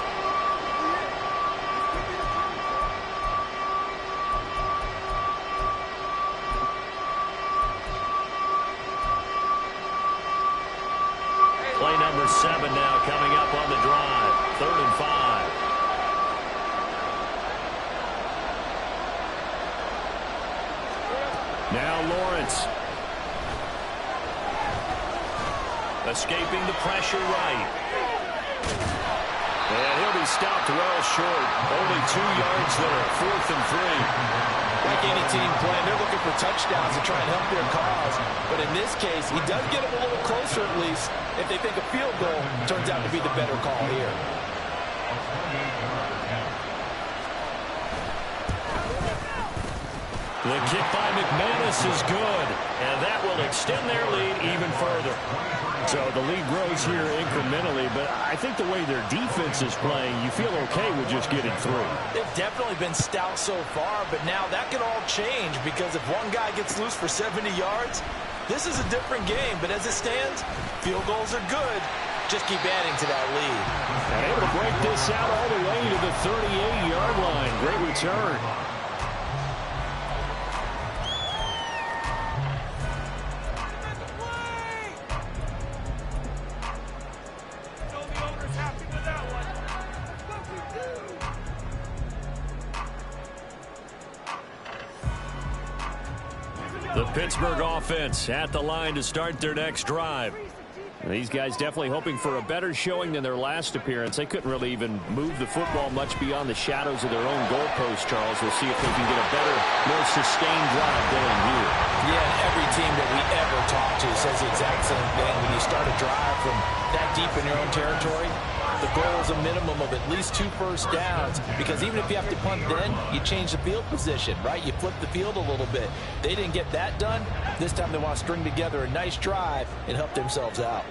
S2: Play number 7 now coming up on the drive. 3rd and 5. Now Lawrence. Escaping the pressure right. And he'll be stopped well short. Only 2 yards there. 4th and 3.
S5: Like any team playing, they're looking for touchdowns to try and help their cause. But in this case, he does get them a little closer at least. If they think a field goal turns out to be the better call here.
S2: The kick by McManus is good, and that will extend their lead even further. So the lead grows here incrementally, but I think the way their defense is playing, you feel okay with just getting through.
S5: They've definitely been stout so far, but now that can all change because if one guy gets loose for 70 yards, this is a different game. But as it stands, field goals are good. Just keep adding to that lead.
S2: And able to break this out all the way to the 38-yard line. Great return. The Pittsburgh offense at the line to start their next drive. And these guys definitely hoping for a better showing than their last appearance. They couldn't really even move the football much beyond the shadows of their own goalpost, Charles. We'll see if they can get a better, more sustained drive going here.
S5: Yeah, and every team that we ever talk to says the exact same thing. When you start a drive from that deep in your own territory, the goal is a minimum of at least 2 first downs, because even if you have to punt then, you change the field position, right? You flip the field a little bit. They didn't get that done. This time they want to string together a nice drive and help themselves out.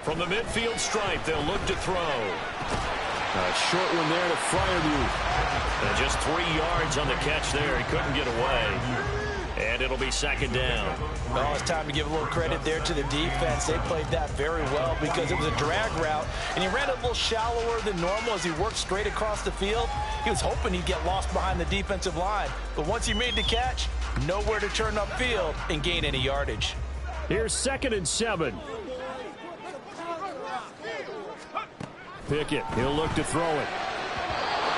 S2: From the midfield stripe, they'll look to throw. A short one there to Fryermuth. And just 3 yards on the catch there. He couldn't get away. And it'll be second down.
S5: Well, it's time to give a little credit there to the defense. They played that very well because it was a drag route, and he ran a little shallower than normal as he worked straight across the field. He was hoping he'd get lost behind the defensive line, but once he made the catch, nowhere to turn upfield and gain any yardage.
S2: Here's 2nd and 7. Pickett, he'll look to throw it.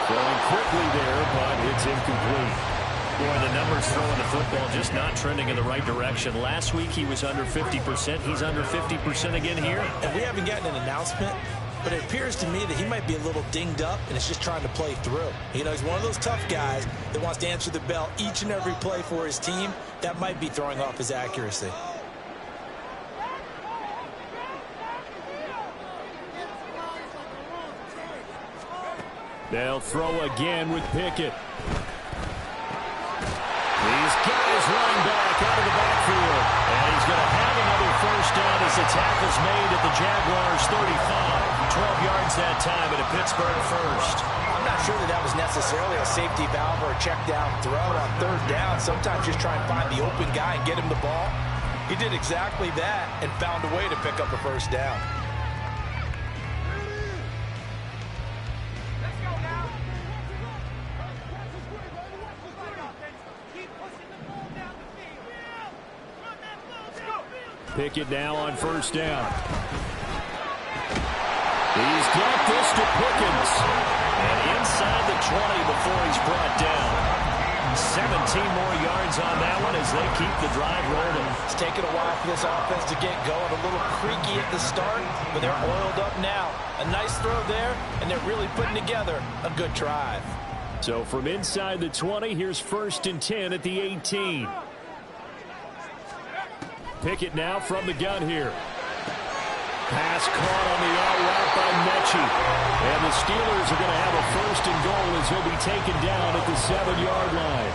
S2: Throwing quickly there, but it's incomplete. Boy, the numbers throwing the football just not trending in the right direction. Last week he was under 50%. He's under 50% again here.
S5: And we haven't gotten an announcement, but it appears to me that he might be a little dinged up and is just trying to play through. You know, he's one of those tough guys that wants to answer the bell each and every play for his team. That might be throwing off his accuracy.
S2: They'll throw again with Pickett. These guys running back out of the backfield. And he's going to have another first down as the tackle's made at the Jaguars' 35. 12 yards that time at a Pittsburgh first.
S5: I'm not sure that was necessarily a safety valve or a check down throw on 3rd down. Sometimes just try and find the open guy and get him the ball. He did exactly that and found a way to pick up a first down.
S2: Pickett now on 1st down. He's got this to Pickens. And inside the 20 before he's brought down. 17 more yards on that one as they keep the drive rolling.
S5: It's taken a while for this offense to get going. A little creaky at the start, but they're oiled up now. A nice throw there, and they're really putting together a good drive.
S2: So from inside the 20, here's 1st and 10 at the 18. Pickett now from the gun here. Pass caught on the out route by Mechie. And the Steelers are going to have a 1st and goal as he'll be taken down at the 7-yard line.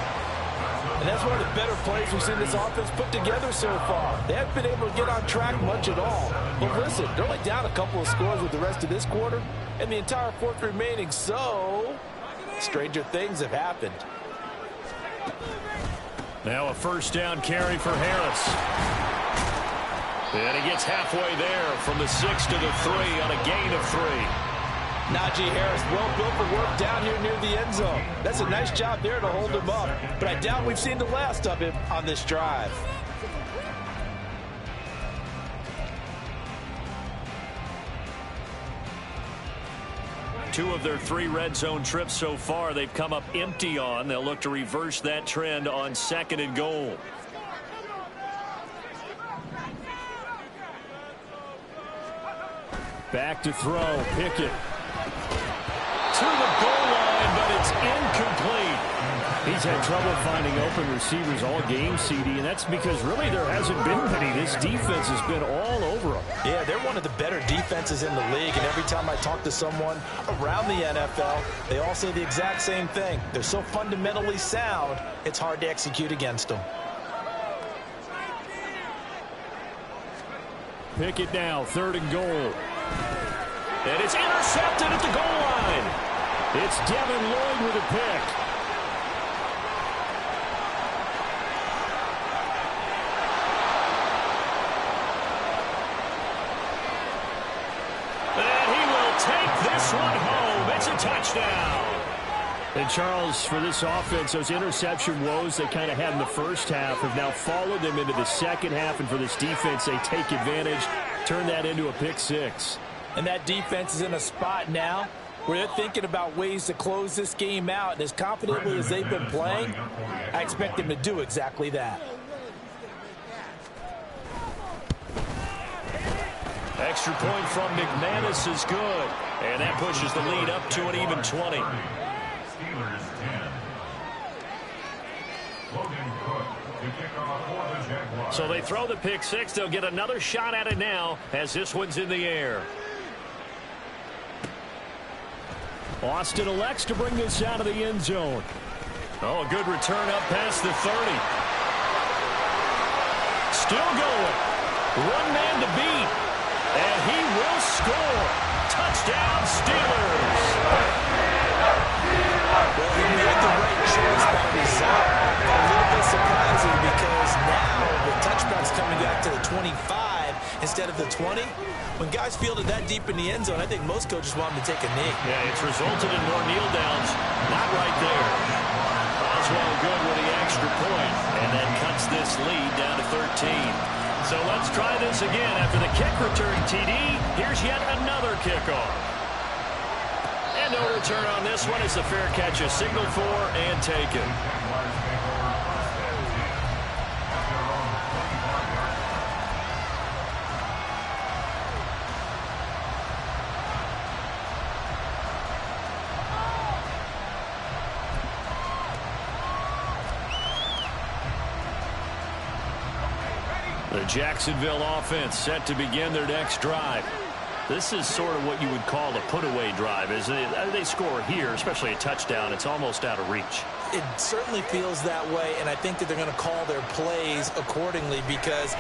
S5: And that's one of the better plays we've seen this offense put together so far. They haven't been able to get on track much at all. But listen, they're only down a couple of scores with the rest of this quarter and the entire 4th remaining. So, stranger things have happened.
S2: Now a 1st down carry for Harris. And he gets halfway there from the 6 to the 3 on a gain of 3.
S5: Najee Harris, well built for work down here near the end zone. That's a nice job there to hold him up. But I doubt we've seen the last of him on this drive.
S2: Two of their 3 red zone trips so far they've come up empty on. They'll look to reverse that trend on 2nd and goal. Back to throw. Pickett. To the goal line, but it's incomplete. He's had trouble finding open receivers all game, CD, and that's because really there hasn't been many. This defense has been all over them.
S5: Yeah, they're one of the better defenses in the league, and every time I talk to someone around the NFL, they all say the exact same thing. They're so fundamentally sound, it's hard to execute against them.
S2: Pick it now, 3rd and goal. And it's intercepted at the goal line. It's Devin Lloyd with a pick. And he will take this one home. It's a touchdown. And Charles, for this offense, those interception woes they kind of had in the first half have now followed them into the second half. And for this defense, they take advantage, turn that into a pick 6.
S5: And that defense is in a spot now where they're thinking about ways to close this game out. And as confidently as they've been playing, I expect them to do exactly that.
S2: Extra point from McManus is good. And that pushes the lead up to an even 20.
S3: Steelers 10.
S2: So they throw the pick 6. They'll get another shot at it now as this one's in the air. Austin elects to bring this out of the end zone. Oh, a good return up past the 30. Still going. One man to beat. And he will score. Touchdown, Steelers.
S5: Well, he made the right choice by result. A little bit surprising because now the touchback's coming back to the 25 instead of the 20. When guys fielded that deep in the end zone, I think most coaches want them to take a knee.
S2: Yeah, it's resulted in more kneel downs. Not right there. Oswald good with the extra point, and then cuts this lead down to 13. So let's try this again. After the kick return, TD, here's yet another kickoff. And no return on this one. It's a fair catch, a signal for, and taken. The Jacksonville offense set to begin their next drive. This is sort of what you would call a put-away drive, isn't it? They score here, especially a touchdown. It's almost out of reach.
S5: It certainly feels that way, and I think that they're going to call their plays accordingly because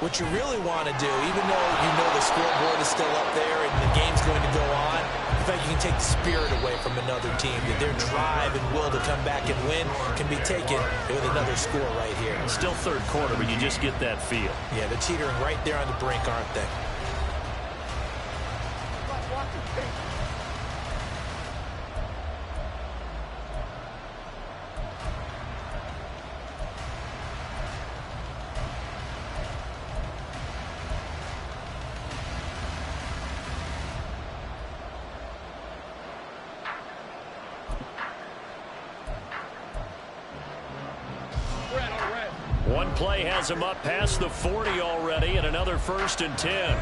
S5: what you really want to do, even though you know the scoreboard is still up there and the game's going to go on, in fact, you can take the spirit away from another team, that their drive and will to come back and win can be taken with another score right here.
S2: Still third quarter, but you just get that feel.
S5: Yeah, they're teetering right there on the brink, aren't they?
S2: One play has him up past the 40 already, and another 1st and 10.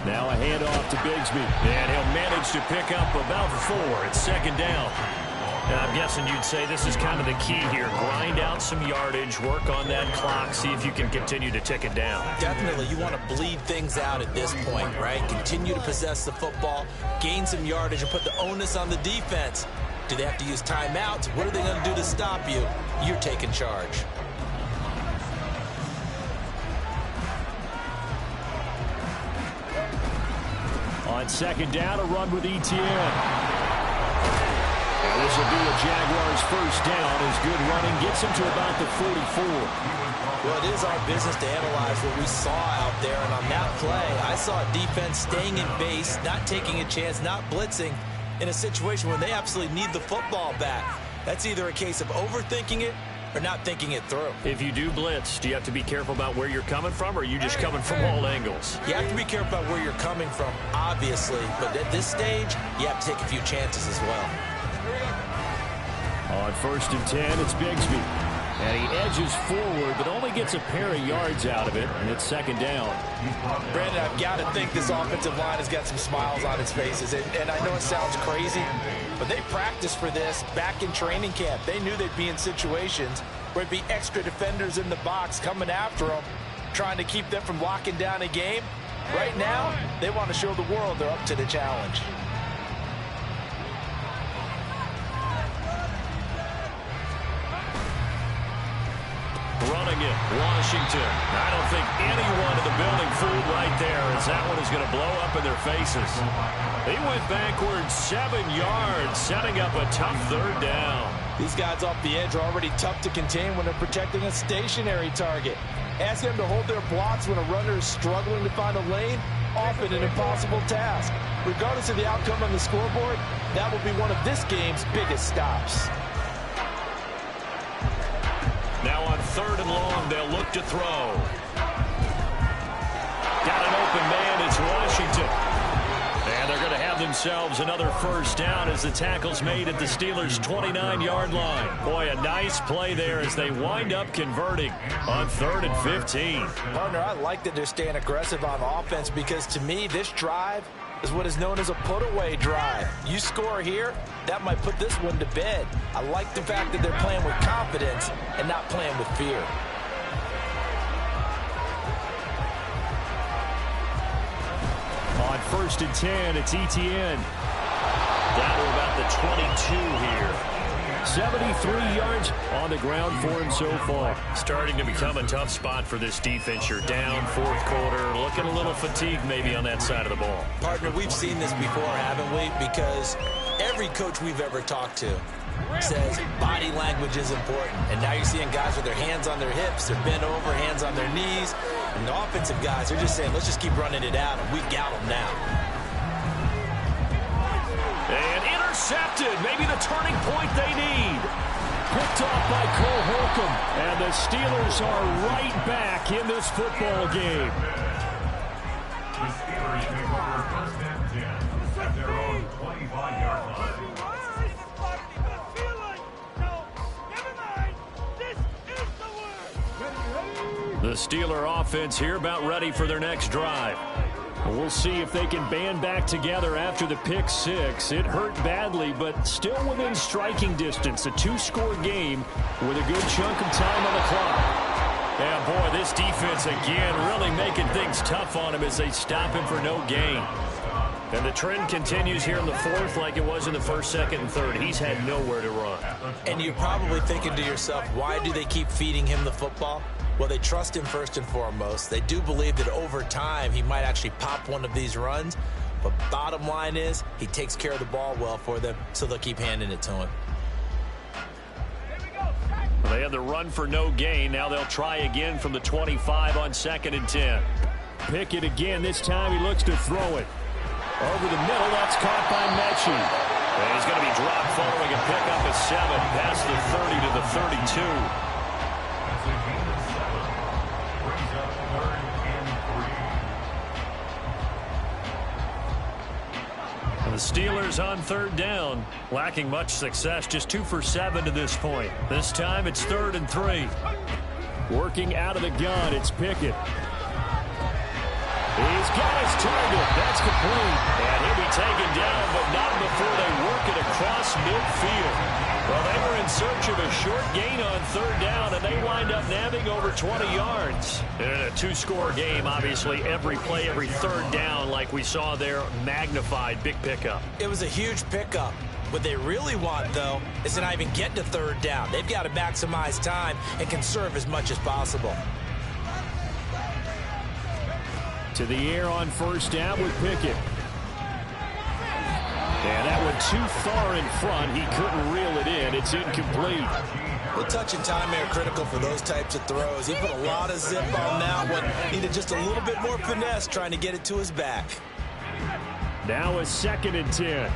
S2: Now a handoff to Bigsby, and he'll manage to pick up about 4. It's 2nd down. And I'm guessing you'd say this is kind of the key here. Grind out some yardage, work on that clock, see if you can continue to tick it down.
S5: Definitely. You want to bleed things out at this point, right? Continue to possess the football, gain some yardage, and put the onus on the defense. Do they have to use timeouts? What are they going to do to stop you? You're taking charge.
S2: On 2nd down, a run with ETN. And this will be a Jaguars 1st down as good running gets him to about the 44.
S5: Well, it is our business to analyze what we saw out there. And on that play, I saw a defense staying in base, not taking a chance, not blitzing, in a situation where they absolutely need the football back. That's either a case of overthinking it or not thinking it through.
S2: If you do blitz, do you have to be careful about where you're coming from, or are you just coming from all angles?
S5: You have to be careful about where you're coming from, obviously, but at this stage, you have to take a few chances as well.
S2: On 1st and 10, it's Bigsby. And he edges forward, but only gets a pair of yards out of it, and it's second down.
S5: Brandon, I've got to think this offensive line has got some smiles on its faces. And I know it sounds crazy, but they practiced for this back in training camp. They knew they'd be in situations where it'd be extra defenders in the box coming after them, trying to keep them from locking down a game. Right now, they want to show the world they're up to the challenge.
S2: Running it, Washington. I don't think anyone in the building fooled right there, as that one is going to blow up in their faces. He went backwards 7 yards, setting up a tough third down.
S5: These guys off the edge are already tough to contain when they're protecting a stationary target. Ask them to hold their blocks when a runner is struggling to find a lane, often an impossible task. Regardless of the outcome on the scoreboard, that will be one of this game's biggest stops.
S2: Now on 3rd and long, they'll look to throw. Got an open man, it's Washington. And they're going to have themselves another first down as the tackle's made at the Steelers' 29-yard line. Boy, a nice play there as they wind up converting on 3rd and 15.
S5: Partner, I like that they're staying aggressive on offense because to me, this drive is what is known as a put-away drive. You score here, that might put this one to bed. I like the fact that they're playing with confidence and not playing with fear.
S2: On 1st and 10, it's Etienne. Down to about the 22 here. 73 yards on the ground for him so far. Starting to become a tough spot for this defense. You're down 4th quarter, looking a little fatigued maybe on that side of the ball.
S7: Partner, we've seen this before, haven't we? Because every coach we've ever talked to says body language is important. And now you're seeing guys with their hands on their hips, they're bent over, hands on their knees. And the offensive guys are just saying, let's just keep running it out, and we've got them now.
S2: And intercepted, maybe the turning point they need. Picked off by Cole Holcomb, and the Steelers are right back in this football game.
S3: The Steelers take over 1st and 10 at their own 25-yard line.
S2: The Steeler offense here about ready for their next drive. We'll see if they can band back together after the pick 6. It hurt badly, but still within striking distance. A 2-score game with a good chunk of time on the clock. Yeah, boy, this defense again really making things tough on him as they stop him for no gain. And the trend continues here in the 4th like it was in the 1st, 2nd, and 3rd. He's had nowhere to run.
S7: And you're probably thinking to yourself, why do they keep feeding him the football? Well, they trust him first and foremost. They do believe that over time he might actually pop one of these runs. But bottom line is he takes care of the ball well for them, so they'll keep handing it to him.
S2: They had the run for no gain. Now they'll try again from the 25 on 2nd and 10. Pickett again. This time he looks to throw it. Over the middle, that's caught by Mechie. And he's going to be dropped following a pickup of 7 past the 30 to the 32.
S3: That's a gain of 7. Brings up 3rd and 3.
S2: And the Steelers on 3rd down, lacking much success, just 2 for 7 to this point. This time it's 3rd and 3. Working out of the gun, it's Pickett. He's got his target. That's complete. And he'll be taken down, but not before they work it across midfield. Well, they were in search of a short gain on 3rd down, and they wind up nabbing over 20 yards. In a 2-score game, obviously, every play, every 3rd down, like we saw there, magnified, big pickup.
S7: It was a huge pickup. What they really want, though, is to not even get to 3rd down. They've got to maximize time and conserve as much as possible.
S2: To the air on 1st down with Pickett. And that one too far in front. He couldn't reel it in. It's incomplete.
S7: The touch and timing are critical for those types of throws. He put a lot of zip on that one. Needed just a little bit more finesse trying to get it to his back.
S2: Now a 2nd and 10.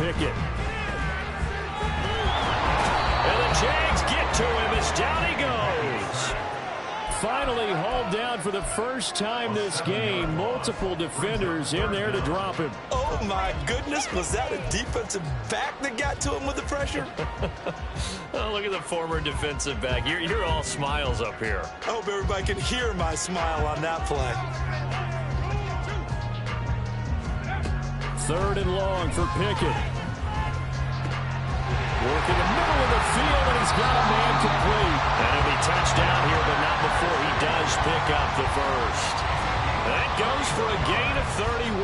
S2: Pickett. And the Jags get to him as down he goes. finally hauled down for the first time this game. Multiple defenders in there to drop him.
S7: Oh, my goodness. Was that a defensive back that got to him with the pressure?
S2: Oh, look at the former defensive back. You're all smiles up here.
S7: I hope everybody can hear my smile on that play.
S2: 3rd and long for Pickett. Working the middle of the field, and he's got a man complete. And he'll be touchdown here, but not before he does pick up the first. That goes for a gain of 31.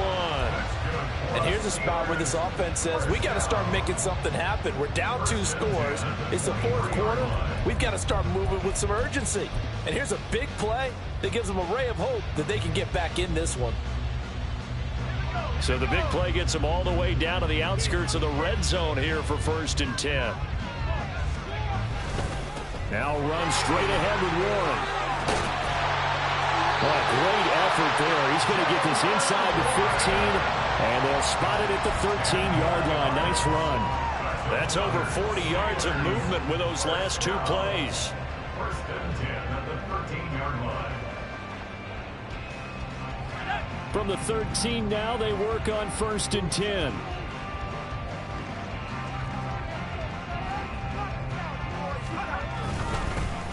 S5: And here's a spot where this offense says, we got to start making something happen. We're down 2 scores. It's the 4th quarter. We've got to start moving with some urgency. And here's a big play that gives them a ray of hope that they can get back in this one.
S2: So the big play gets them all the way down to the outskirts of the red zone here for 1st and 10. Now run straight ahead with Warren. Oh, great effort there. He's going to get this inside the 15, and they'll spot it at the 13-yard line. Nice run. That's over 40 yards of movement with those last 2 plays.
S3: 1st and 10 at the 13-yard line.
S2: From the 13 now, they work on 1st and 10.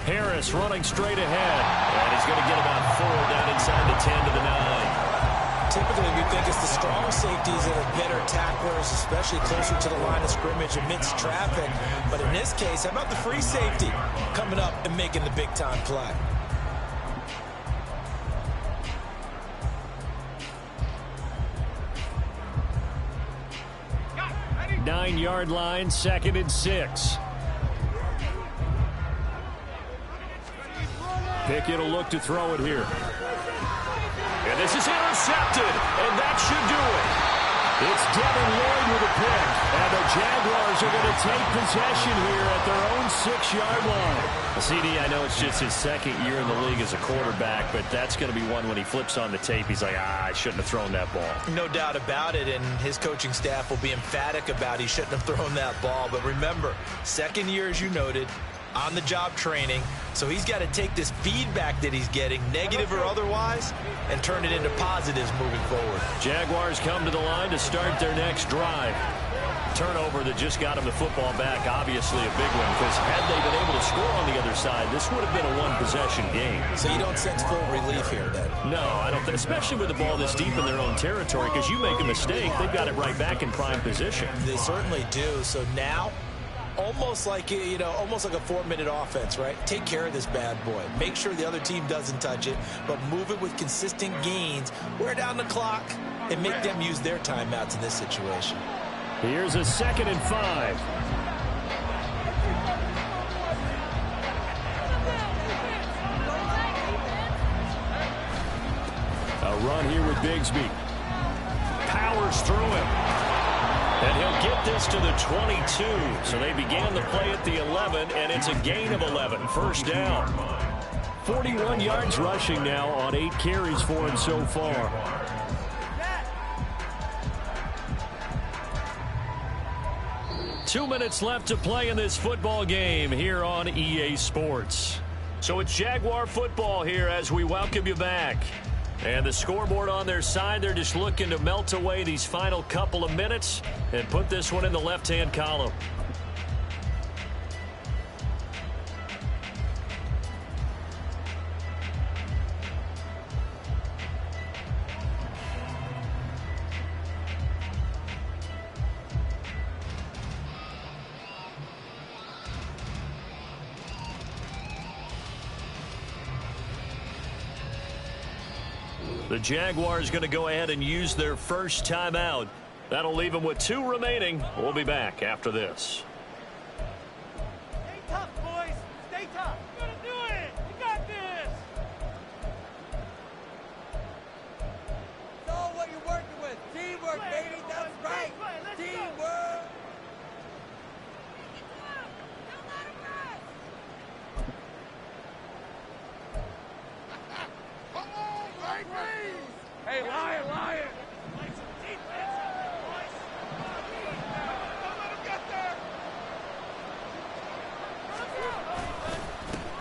S2: Harris running straight ahead. And he's going to get about 4 down inside the 10 to the 9.
S7: Typically, we think it's the strong safeties that are better tacklers, especially closer to the line of scrimmage amidst traffic. But in this case, how about the free safety coming up and making the big-time play?
S2: 9-yard line, 2nd and 6. Pickett will look to throw it here. And this is intercepted, and that should do it. It's Devin Lloyd with a pick, and the Jaguars are going to take possession here at their own 6-yard line. CD, I know it's just his 2nd year in the league as a quarterback, but that's going to be one when he flips on the tape, he's like, I shouldn't have thrown that ball.
S7: No doubt about it, and his coaching staff will be emphatic about he shouldn't have thrown that ball. But remember, 2nd year, as you noted, on-the-job training, so he's got to take this feedback that he's getting, negative or otherwise, and turn it into positives moving forward.
S2: Jaguars come to the line to start their next drive. Turnover that just got him the football back, obviously a big one, because had they been able to score on the other side, this would have been a one-possession game.
S7: So you don't sense full relief here, then?
S2: No, I don't think, especially with the ball this deep in their own territory, because you make a mistake, they've got it right back in prime position.
S7: They certainly do. So now, almost like, almost like a 4-minute offense, right? Take care of this bad boy. Make sure the other team doesn't touch it, but move it with consistent gains. Wear down the clock and make them use their timeouts in this situation.
S2: Here's a 2nd and 5. A run here with Bigsby. Powers through him. And he'll get this to the 22. So they began the play at the 11, and it's a gain of 11. 1st down. 41 yards rushing now on 8 carries for him so far. Two minutes left to play in this football game here on EA Sports. So it's Jaguar football here as we welcome you back. And the scoreboard on their side, they're just looking to melt away these final couple of minutes and put this one in the left-hand column. The Jaguars going to go ahead and use their first timeout. That'll leave them with 2 remaining. We'll be back after this.
S6: Stay tough, boys. Stay tough. You're going to do it. You got this.
S8: It's all what you're working with. Teamwork, baby. That's right. Teamwork.
S6: Hey, Lion. Play some defense, boys. Don't let him get there.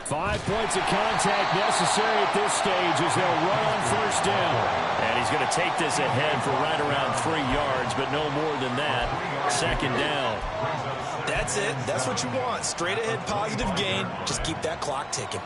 S2: 5 5 points of contact necessary at this stage as they'll run on first down. And he's going to take this ahead for right around 3 yards, but no more than that. Second down.
S4: That's it. That's what you want. Straight ahead positive gain. Just keep that clock ticking.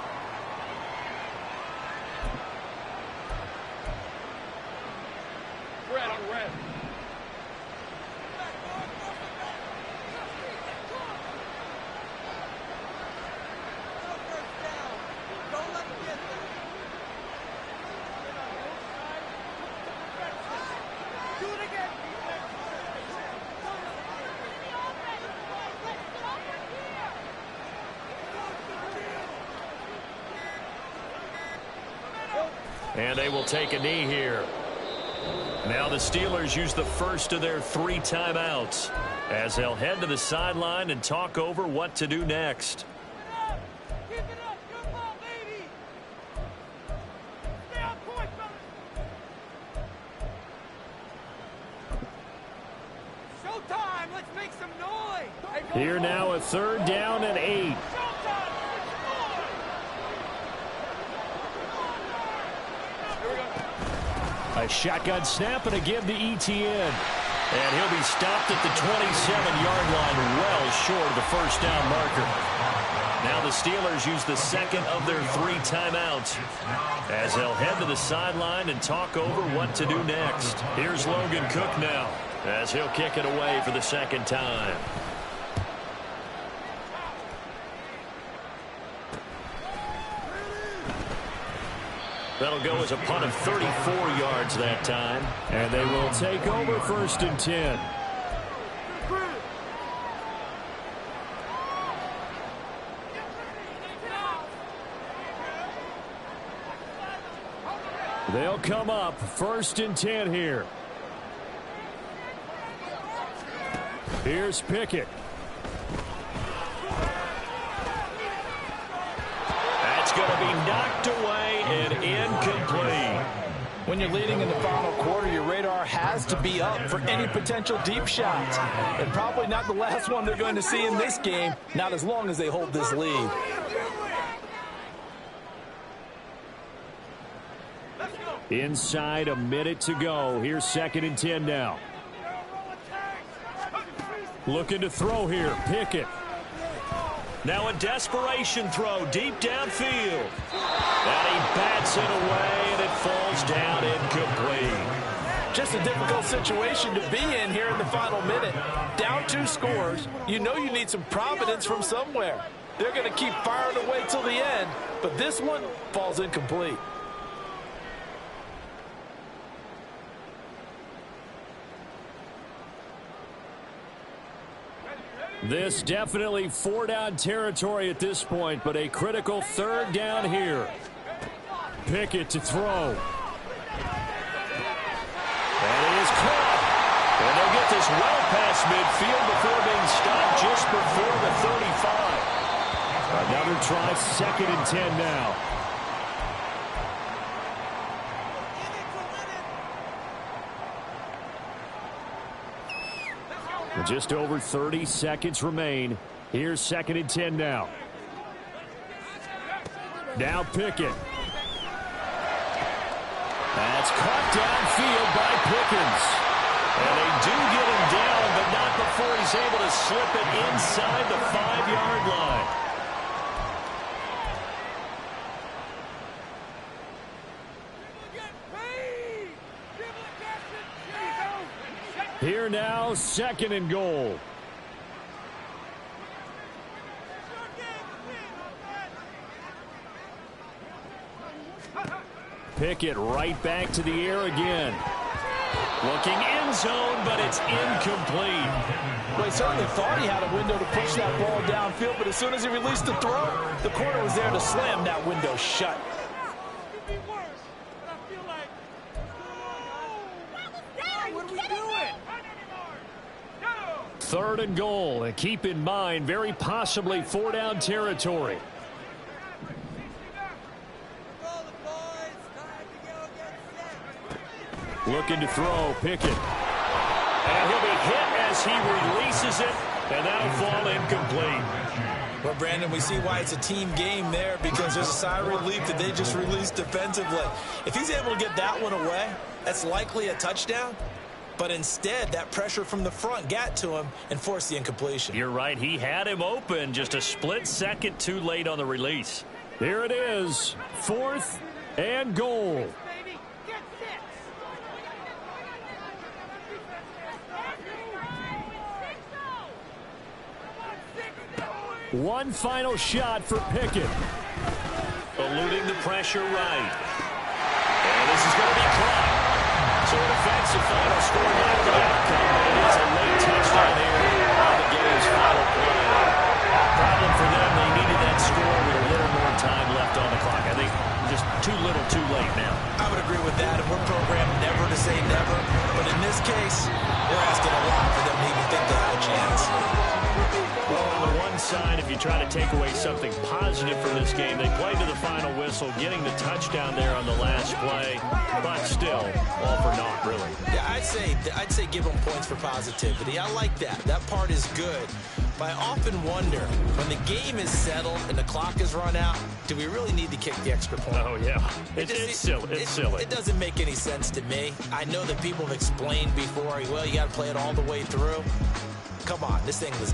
S2: And they will take a knee here. Now the Steelers use the first of their 3 timeouts as they'll head to the sideline and talk over what to do next.
S6: Keep it up. Good ball, baby. Stay on point, fellas. Showtime. Let's make some noise. Hey,
S2: Here now a 3rd down and 8. A shotgun snap and a give to ETN. And he'll be stopped at the 27-yard line, well short of the first down marker. Now the Steelers use the second of their 3 timeouts as they'll head to the sideline and talk over what to do next. Here's Logan Cook now as he'll kick it away for the second time. That'll go as a punt of 34 yards that time. And they will take over 1st and 10. They'll come up 1st and 10 here. Here's Pickett. That's going to be knocked away and incomplete.
S5: When you're leading in the final quarter, your radar has to be up for any potential deep shots. And probably not the last one they're going to see in this game, not as long as they hold this lead.
S2: Inside a minute to go. Here's 2nd and 10 now. Looking to throw here. Pickett. Now a desperation throw deep downfield. And he bats it away, and it falls down incomplete.
S5: Just a difficult situation to be in here in the final minute. Down 2 scores. You know you need some providence from somewhere. They're going to keep firing away till the end, but this one falls incomplete.
S2: This definitely 4-down territory at this point, but a critical 3rd down here. Pickett to throw. And it is caught. And they'll get this well past midfield before being stopped just before the 35. Another try, 2nd and 10 now. Just over 30 seconds remain. Here's 2nd and 10 now. Now Pickett. That's caught downfield by Pickens. And they do get him down, but not before he's able to slip it inside the 5-yard line. Here now, 2nd and goal. Pickett right back to the air again. Looking end zone, but it's incomplete.
S5: Well, he certainly thought he had a window to push that ball downfield, but as soon as he released the throw, the corner was there to slam that window shut.
S2: Third and goal, and keep in mind, very possibly 4-down territory. Looking to throw, Pickett. And he'll be hit as he releases it, and that'll fall incomplete.
S7: Well, Brandon, we see why it's a team game there, because there's a sigh of relief that they just released defensively. If he's able to get that one away, that's likely a touchdown. But instead, that pressure from the front got to him and forced the incompletion.
S2: You're right. He had him open, just a split second too late on the release. Here it is, 4th and goal. One final shot for Pickett. Eluding the pressure right. And this is going to be caught. So it affects the final score, not the outcome, but it is a late touchdown here on the game's final play. Problem for them, they needed that score with a little more time left on the clock. I think just too little too late now.
S7: I would agree with that, and we're programmed never to say never. But in this case, we're asking a lot for them to even think they have a chance.
S2: Well, on the one side, if you try to take away something positive from this game, they played to the final whistle, getting the touchdown there on the last play, but still, all for naught, really.
S7: Yeah, I'd say give them points for positivity. I like that. That part is good. But I often wonder, when the game is settled and the clock is run out, do we really need to kick the extra point?
S2: Oh, yeah. It's silly. It's silly.
S7: It doesn't make any sense to me. I know that people have explained before, well, you got to play it all the way through. Come on, this thing was